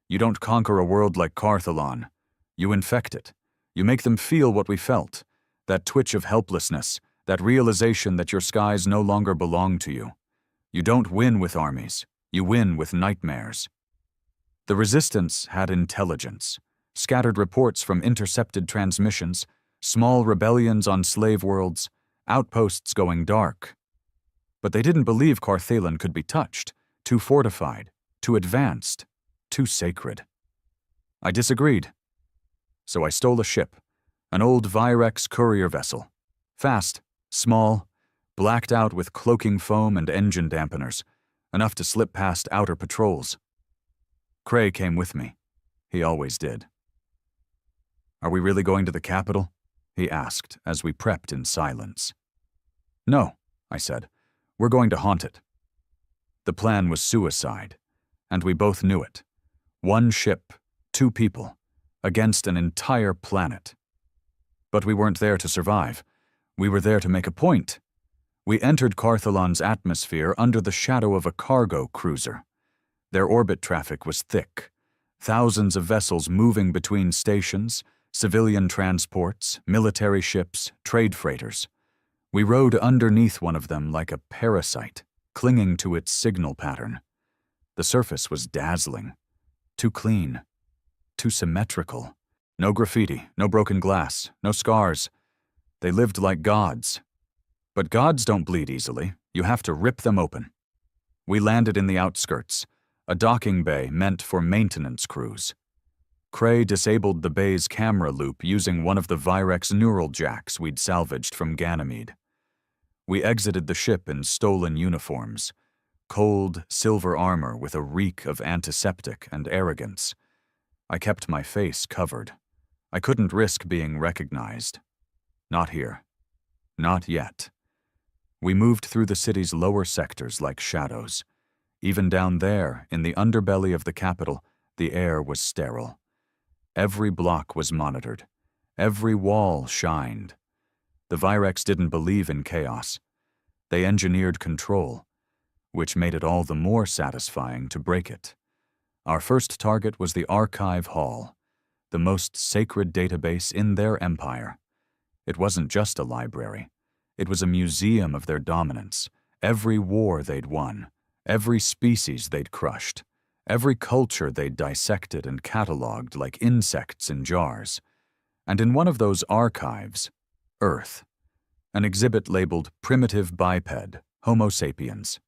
You don't conquer a world like Carthalon. You infect it. You make them feel what we felt, that twitch of helplessness, that realization that your skies no longer belong to you. You don't win with armies. You win with nightmares. The resistance had intelligence, scattered reports from intercepted transmissions, small rebellions on slave worlds, outposts going dark. But they didn't believe Carthalon could be touched, too fortified, too advanced, too sacred. I disagreed. So I stole a ship, an old Virex courier vessel. Fast, small, blacked out with cloaking foam and engine dampeners, enough to slip past outer patrols. Cray came with me. He always did. "Are we really going to the capital?" he asked as we prepped in silence. "No," I said. "We're going to haunt it." The plan was suicide, and we both knew it. 1 ship, 2 people, against an entire planet. But we weren't there to survive. We were there to make a point. We entered Carthalon's atmosphere under the shadow of a cargo cruiser. Their orbit traffic was thick. Thousands of vessels moving between stations, civilian transports, military ships, trade freighters. We rode underneath one of them like a parasite, clinging to its signal pattern. The surface was dazzling. Too clean. Too symmetrical. No graffiti, no broken glass, no scars. They lived like gods. But gods don't bleed easily. You have to rip them open. We landed in the outskirts, a docking bay meant for maintenance crews. Cray disabled the bay's camera loop using one of the Virex neural jacks we'd salvaged from Ganymede. We exited the ship in stolen uniforms, cold, silver armor with a reek of antiseptic and arrogance. I kept my face covered. I couldn't risk being recognized. Not here. Not yet. We moved through the city's lower sectors like shadows. Even down there, in the underbelly of the capital, the air was sterile. Every block was monitored. Every wall shined. The Virex didn't believe in chaos. They engineered control, which made it all the more satisfying to break it. Our first target was the Archive Hall, the most sacred database in their empire. It wasn't just a library. It was a museum of their dominance, every war they'd won, every species they'd crushed, every culture they'd dissected and cataloged like insects in jars. And in one of those archives, Earth, an exhibit labeled Primitive Biped, Homo sapiens.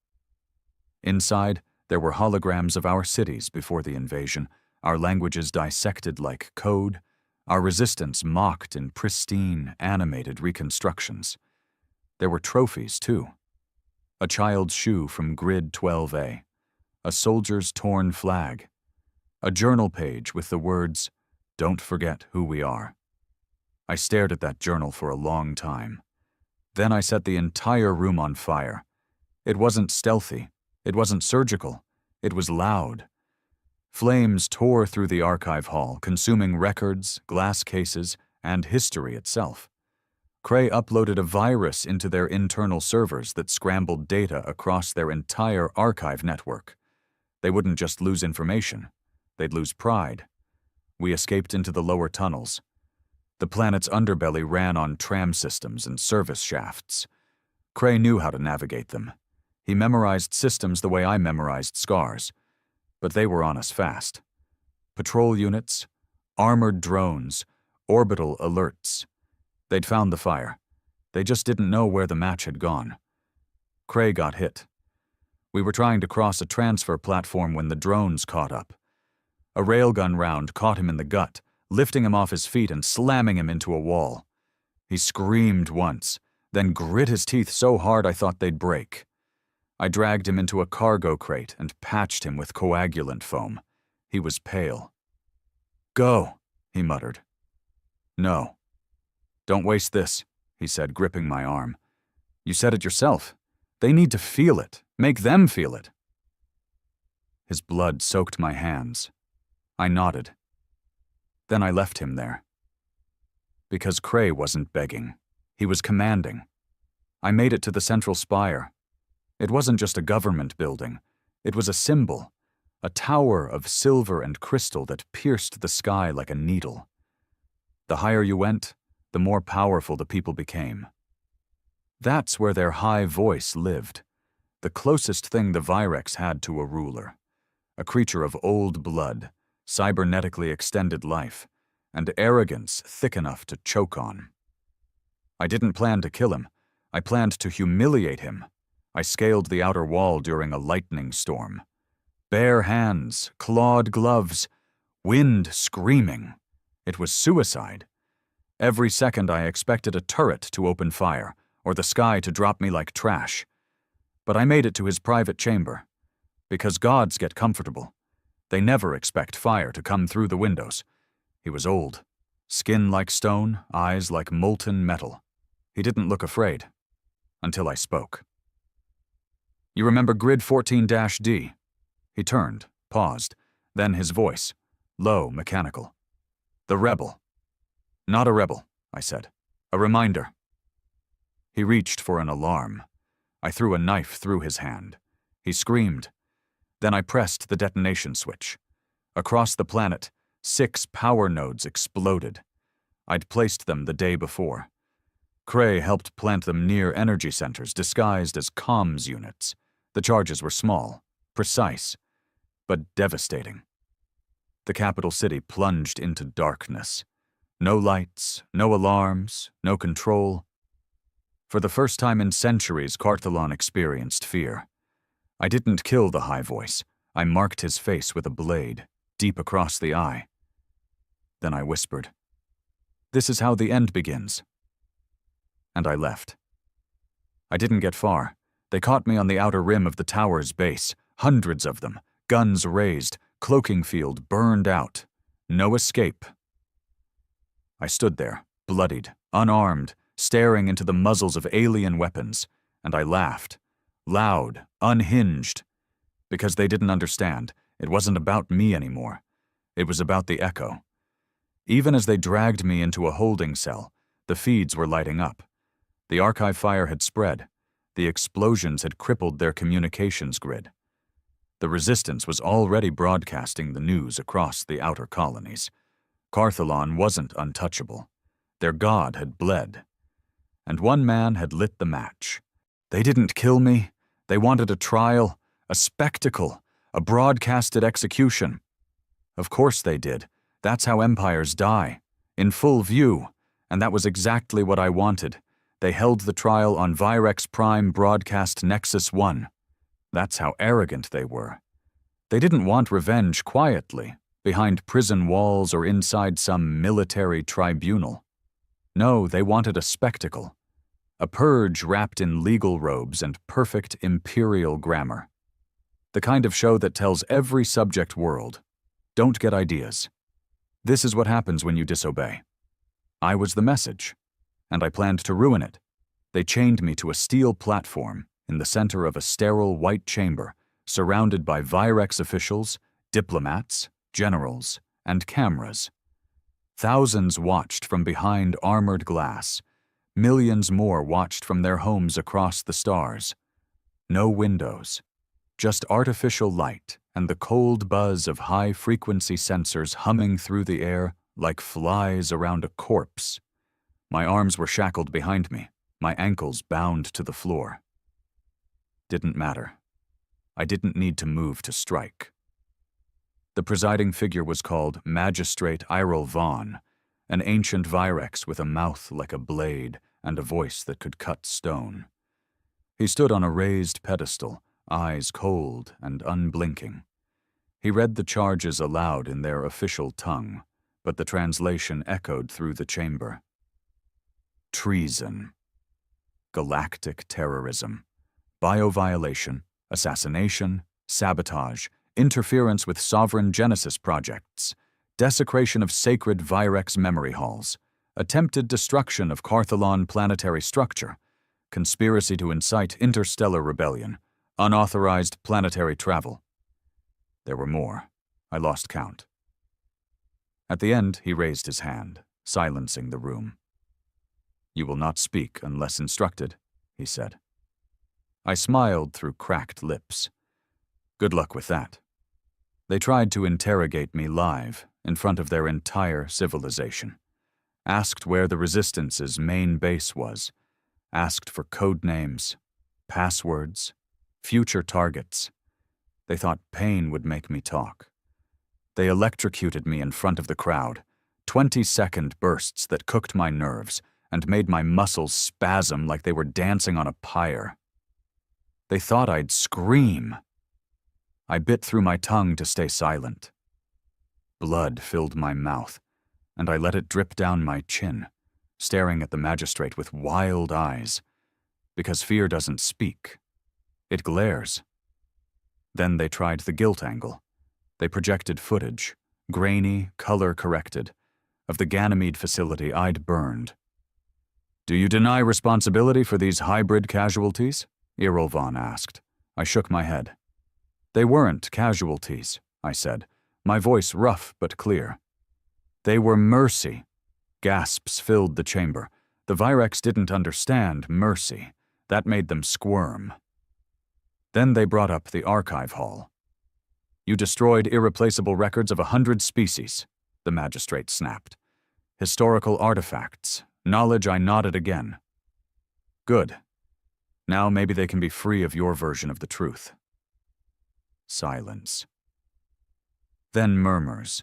Inside, there were holograms of our cities before the invasion, our languages dissected like code, our resistance mocked in pristine, animated reconstructions. There were trophies, too. A child's shoe from Grid 12A, a soldier's torn flag, a journal page with the words, "Don't forget who we are." I stared at that journal for a long time. Then I set the entire room on fire. It wasn't stealthy. It wasn't surgical. It was loud. Flames tore through the archive hall, consuming records, glass cases, and history itself. Cray uploaded a virus into their internal servers that scrambled data across their entire archive network. They wouldn't just lose information. They'd lose pride. We escaped into the lower tunnels. The planet's underbelly ran on tram systems and service shafts. Cray knew how to navigate them. He memorized systems the way I memorized scars. But they were on us fast. Patrol units, armored drones, orbital alerts. They'd found the fire. They just didn't know where the match had gone. Cray got hit. We were trying to cross a transfer platform when the drones caught up. A railgun round caught him in the gut, lifting him off his feet and slamming him into a wall. He screamed once, then grit his teeth so hard I thought they'd break. I dragged him into a cargo crate and patched him with coagulant foam. He was pale. "Go," he muttered. "No. Don't waste this," he said, gripping my arm. "You said it yourself. They need to feel it. Make them feel it." His blood soaked my hands. I nodded. Then I left him there. Because Cray wasn't begging. He was commanding. I made it to the central spire. It wasn't just a government building. It was a symbol, a tower of silver and crystal that pierced the sky like a needle. The higher you went, the more powerful the people became. That's where their high voice lived, the closest thing the Virex had to a ruler, a creature of old blood, cybernetically extended life, and arrogance thick enough to choke on. I didn't plan to kill him. I planned to humiliate him. I scaled the outer wall during a lightning storm. Bare hands, clawed gloves, wind screaming. It was suicide. Every second I expected a turret to open fire, or the sky to drop me like trash. But I made it to his private chamber. Because gods get comfortable. They never expect fire to come through the windows. He was old. Skin like stone, eyes like molten metal. He didn't look afraid. Until I spoke. "You remember Grid 14-D? He turned, paused, then his voice, low, mechanical. "The rebel." "Not a rebel," I said. "A reminder." He reached for an alarm. I threw a knife through his hand. He screamed. Then I pressed the detonation switch. Across the planet, 6 power nodes exploded. I'd placed them the day before. Cray helped plant them near energy centers disguised as comms units. The charges were small, precise, but devastating. The capital city plunged into darkness. No lights, no alarms, no control. For the first time in centuries, Carthalon experienced fear. I didn't kill the high voice. I marked his face with a blade, deep across the eye. Then I whispered, "This is how the end begins." And I left. I didn't get far. They caught me on the outer rim of the tower's base, hundreds of them, guns raised, cloaking field burned out. No escape. I stood there, bloodied, unarmed, staring into the muzzles of alien weapons, and I laughed. Loud, unhinged. Because they didn't understand. It wasn't about me anymore. It was about the echo. Even as they dragged me into a holding cell, the feeds were lighting up. The archive fire had spread. The explosions had crippled their communications grid. The resistance was already broadcasting the news across the outer colonies. Carthalon wasn't untouchable. Their god had bled. And one man had lit the match. They didn't kill me. They wanted a trial, a spectacle, a broadcasted execution. Of course they did. That's how empires die, in full view, and that was exactly what I wanted. They held the trial on Virex Prime Broadcast Nexus 1. That's how arrogant they were. They didn't want revenge quietly, behind prison walls or inside some military tribunal. No, they wanted a spectacle. A purge wrapped in legal robes and perfect imperial grammar. The kind of show that tells every subject world, don't get ideas. This is what happens when you disobey. I was the message, and I planned to ruin it. They chained me to a steel platform in the center of a sterile white chamber, surrounded by Virex officials, diplomats, generals, and cameras. Thousands watched from behind armored glass. Millions more watched from their homes across the stars. No windows, just artificial light and the cold buzz of high-frequency sensors humming through the air like flies around a corpse. My arms were shackled behind me, my ankles bound to the floor. Didn't matter. I didn't need to move to strike. The presiding figure was called Magistrate Irel Vaughn, an ancient Virex with a mouth like a blade and a voice that could cut stone. He stood on a raised pedestal, eyes cold and unblinking. He read the charges aloud in their official tongue, but the translation echoed through the chamber. Treason, galactic terrorism, bioviolation, assassination, sabotage, interference with sovereign Genesis projects, desecration of sacred Virex memory halls, attempted destruction of Carthalon planetary structure, conspiracy to incite interstellar rebellion, unauthorized planetary travel. There were more. I lost count. At the end, he raised his hand, silencing the room. You will not speak unless instructed, he said. I smiled through cracked lips. Good luck with that. They tried to interrogate me live, in front of their entire civilization. Asked where the Resistance's main base was. Asked for code names, passwords, future targets. They thought pain would make me talk. They electrocuted me in front of the crowd, 20-second bursts that cooked my nerves and made my muscles spasm like they were dancing on a pyre. They thought I'd scream. I bit through my tongue to stay silent. Blood filled my mouth, and I let it drip down my chin, staring at the magistrate with wild eyes, because fear doesn't speak. It glares. Then they tried the guilt angle. They projected footage, grainy, color-corrected, of the Ganymede facility I'd burned. Do you deny responsibility for these hybrid casualties? Irel Vaughn asked. I shook my head. They weren't casualties, I said, my voice rough but clear. They were mercy. Gasps filled the chamber. The Virex didn't understand mercy. That made them squirm. Then they brought up the archive hall. You destroyed irreplaceable records of 100 species, the magistrate snapped. Historical artifacts, knowledge I nodded again. Good. Now maybe they can be free of your version of the truth. Silence. Then murmurs.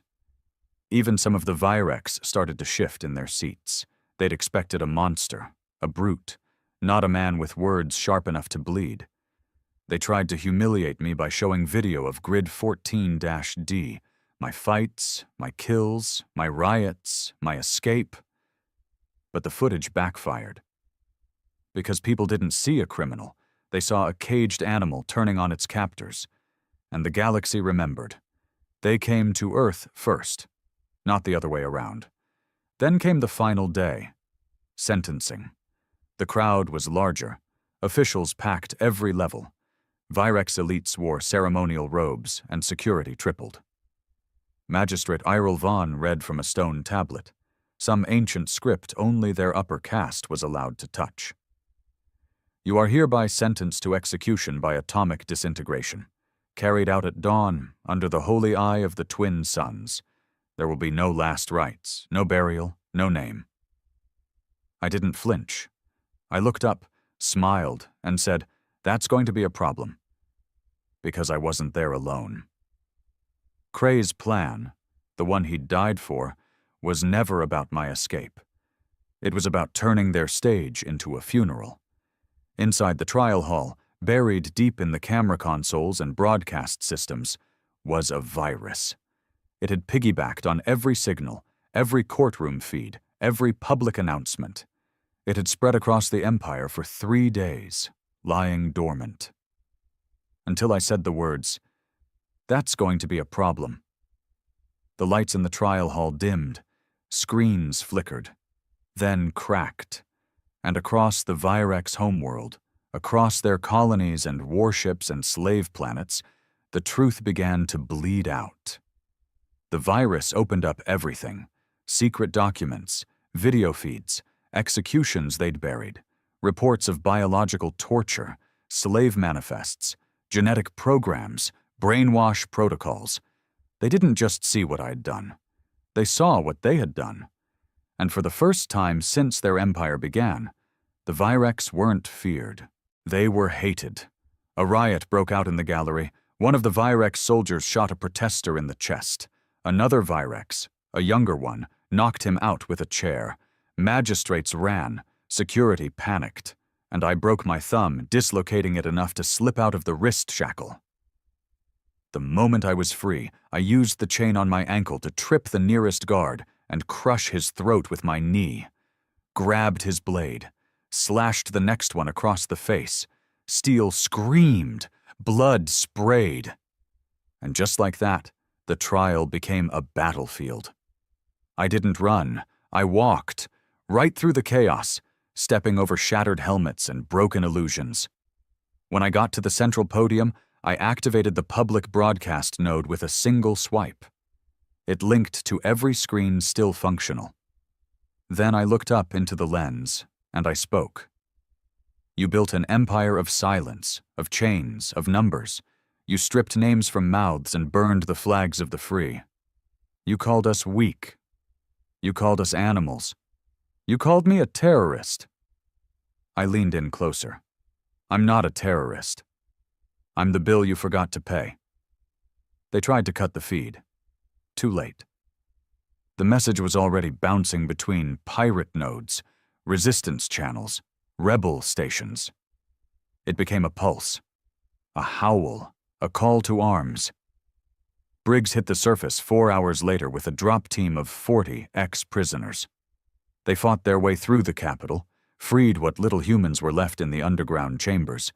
Even some of the Virex started to shift in their seats. They'd expected a monster, a brute, not a man with words sharp enough to bleed. They tried to humiliate me by showing video of Grid 14-D, my fights, my kills, my riots, my escape. But the footage backfired. Because people didn't see a criminal, they saw a caged animal turning on its captors. And the galaxy remembered. They came to Earth first, not the other way around. Then came the final day. Sentencing. The crowd was larger. Officials packed every level. Virex elites wore ceremonial robes, and security tripled. Magistrate Irel Von read from a stone tablet, some ancient script only their upper caste was allowed to touch. You are hereby sentenced to execution by atomic disintegration, carried out at dawn under the holy eye of the twin suns. There will be no last rites, no burial, no name. I didn't flinch. I looked up, smiled, and said, "That's going to be a problem." Because I wasn't there alone. Cray's plan, the one he'd died for, was never about my escape. It was about turning their stage into a funeral. Inside the trial hall, buried deep in the camera consoles and broadcast systems, was a virus. It had piggybacked on every signal, every courtroom feed, every public announcement. It had spread across the empire for 3 days, lying dormant. Until I said the words, "That's going to be a problem." The lights in the trial hall dimmed, screens flickered, then cracked, and across the Virex homeworld, across their colonies and warships and slave planets, the truth began to bleed out. The virus opened up everything: secret documents, video feeds, executions they'd buried, reports of biological torture, slave manifests, genetic programs, brainwash protocols. They didn't just see what I'd done. They saw what they had done. And for the first time since their empire began, the Virex weren't feared. They were hated. A riot broke out in the gallery. One of the Virex soldiers shot a protester in the chest. Another Virex, a younger one, knocked him out with a chair. Magistrates ran. Security panicked. And I broke my thumb, dislocating it enough to slip out of the wrist shackle. The moment I was free, I used the chain on my ankle to trip the nearest guard and crush his throat with my knee. Grabbed his blade, slashed the next one across the face. Steel screamed, blood sprayed. And just like that, the trial became a battlefield. I didn't run, I walked, right through the chaos, stepping over shattered helmets and broken illusions. When I got to the central podium, I activated the public broadcast node with a single swipe. It linked to every screen still functional. Then I looked up into the lens, and I spoke. You built an empire of silence, of chains, of numbers. You stripped names from mouths and burned the flags of the free. You called us weak. You called us animals. You called me a terrorist. I leaned in closer. I'm not a terrorist. I'm the bill you forgot to pay. They tried to cut the feed. Too late. The message was already bouncing between pirate nodes, resistance channels, rebel stations. It became a pulse, a howl, a call to arms. Briggs hit the surface 4 hours later with a drop team of 40 ex-prisoners. They fought their way through the capital, freed what little humans were left in the underground chambers,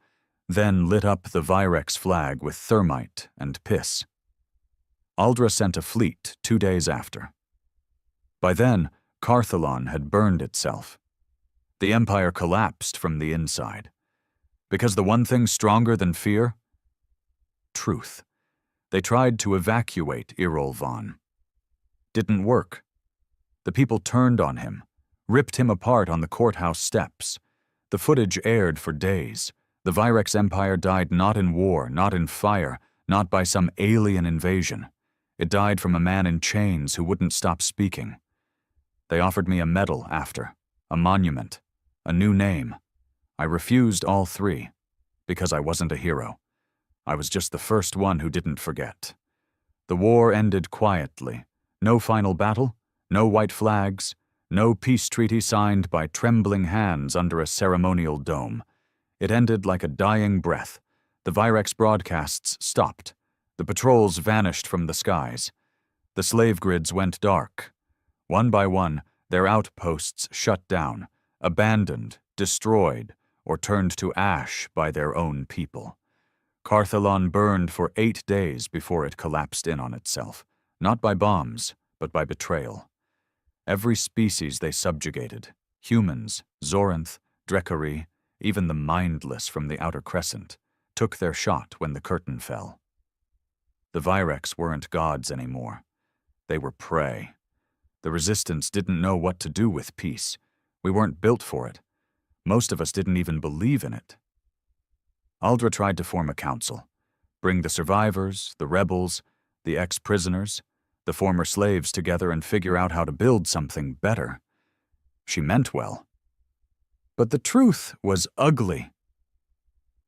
then lit up the Virex flag with thermite and piss. Aldra sent a fleet 2 days after. By then, Carthalon had burned itself. The Empire collapsed from the inside. Because the one thing stronger than fear? Truth. They tried to evacuate Irol Von. Didn't work. The people turned on him, ripped him apart on the courthouse steps. The footage aired for days. The Virex Empire died not in war, not in fire, not by some alien invasion. It died from a man in chains who wouldn't stop speaking. They offered me a medal after, a monument, a new name. I refused all three, because I wasn't a hero. I was just the first one who didn't forget. The war ended quietly. No final battle, no white flags, no peace treaty signed by trembling hands under a ceremonial dome. It ended like a dying breath. The Virex broadcasts stopped. The patrols vanished from the skies. The slave grids went dark. One by one, their outposts shut down, abandoned, destroyed, or turned to ash by their own people. Carthalon burned for 8 days before it collapsed in on itself, not by bombs, but by betrayal. Every species they subjugated, humans, Zoranth, Drekari, even the mindless from the Outer Crescent, took their shot when the curtain fell. The Virex weren't gods anymore. They were prey. The resistance didn't know what to do with peace. We weren't built for it. Most of us didn't even believe in it. Aldra tried to form a council, bring the survivors, the rebels, the ex-prisoners, the former slaves together and figure out how to build something better. She meant well. But the truth was ugly.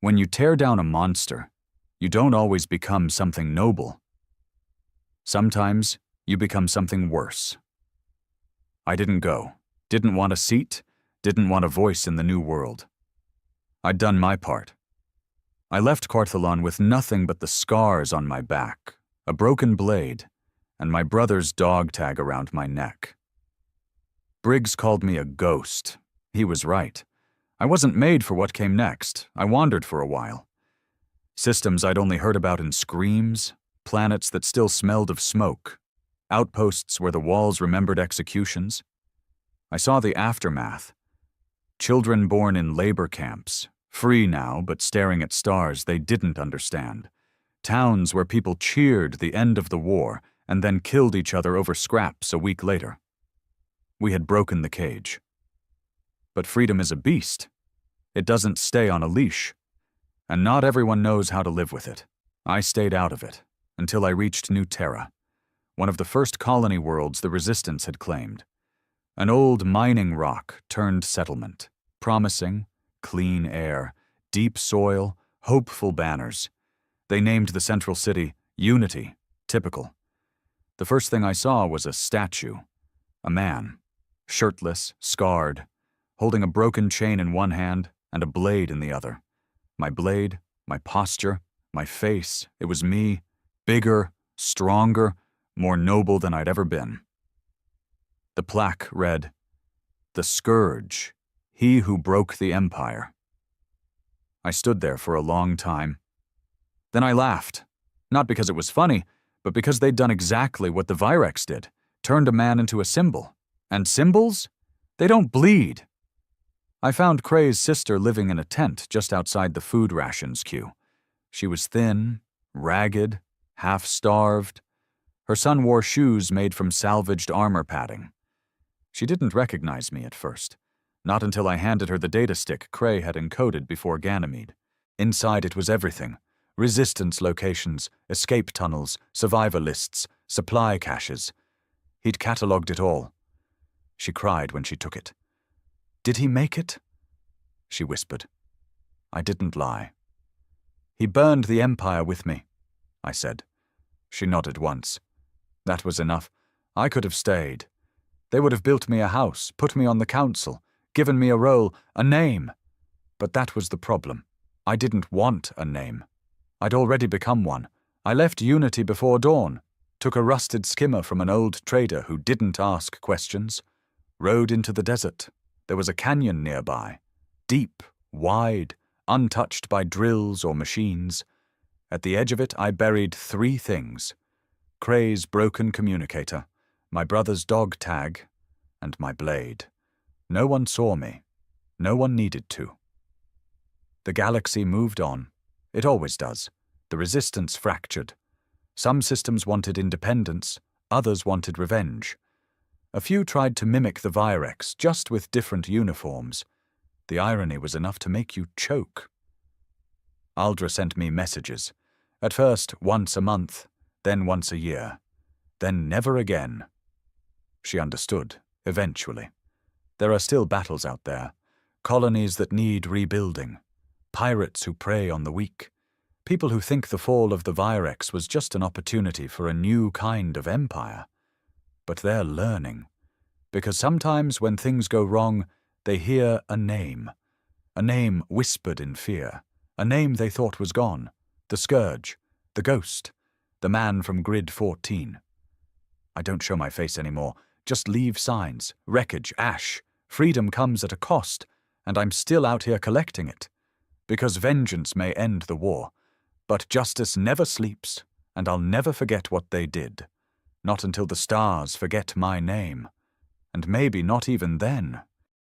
When you tear down a monster, you don't always become something noble. Sometimes you become something worse. I didn't go, didn't want a seat, didn't want a voice in the new world. I'd done my part. I left Carthalon with nothing but the scars on my back, a broken blade, and my brother's dog tag around my neck. Briggs called me a ghost. He was right. I wasn't made for what came next. I wandered for a while. Systems I'd only heard about in screams, planets that still smelled of smoke, outposts where the walls remembered executions. I saw the aftermath. Children born in labor camps, free now but staring at stars they didn't understand. Towns where people cheered the end of the war and then killed each other over scraps a week later. We had broken the cage. But freedom is a beast. It doesn't stay on a leash. And not everyone knows how to live with it. I stayed out of it until I reached New Terra, one of the first colony worlds the Resistance had claimed. An old mining rock turned settlement, promising, clean air, deep soil, hopeful banners. They named the central city Unity, typical. The first thing I saw was a statue, a man, shirtless, scarred, holding a broken chain in one hand and a blade in the other. My blade, my posture, my face, it was me, bigger, stronger, more noble than I'd ever been. The plaque read, "The Scourge, he who broke the Empire." I stood there for a long time. Then I laughed, not because it was funny, but because they'd done exactly what the Virex did, turned a man into a symbol. And symbols? They don't bleed. I found Cray's sister living in a tent just outside the food rations queue. She was thin, ragged, half-starved. Her son wore shoes made from salvaged armor padding. She didn't recognize me at first, not until I handed her the data stick Cray had encoded before Ganymede. Inside it was everything: resistance locations, escape tunnels, survivor lists, supply caches. He'd catalogued it all. She cried when she took it. "Did he make it?" she whispered. I didn't lie. "He burned the Empire with me," I said. She nodded once. That was enough. I could have stayed. They would have built me a house, put me on the council, given me a role, a name. But that was the problem. I didn't want a name. I'd already become one. I left Unity before dawn, took a rusted skimmer from an old trader who didn't ask questions, rode into the desert. There was a canyon nearby, deep, wide, untouched by drills or machines. At the edge of it, I buried 3 things: Cray's broken communicator, my brother's dog tag, and my blade. No one saw me. No one needed to. The galaxy moved on. It always does. The Resistance fractured. Some systems wanted independence, others wanted revenge. A few tried to mimic the Virex, just with different uniforms. The irony was enough to make you choke. Aldra sent me messages. At first, once a month, then once a year, then never again. She understood, eventually. There are still battles out there, colonies that need rebuilding, pirates who prey on the weak, people who think the fall of the Virex was just an opportunity for a new kind of empire. But they're learning, because sometimes when things go wrong, they hear a name whispered in fear, a name they thought was gone, the Scourge, the Ghost, the man from Grid 14. I don't show my face anymore, just leave signs, wreckage, ash. Freedom comes at a cost, and I'm still out here collecting it. Because vengeance may end the war, but justice never sleeps, and I'll never forget what they did. Not until the stars forget my name. And maybe not even then.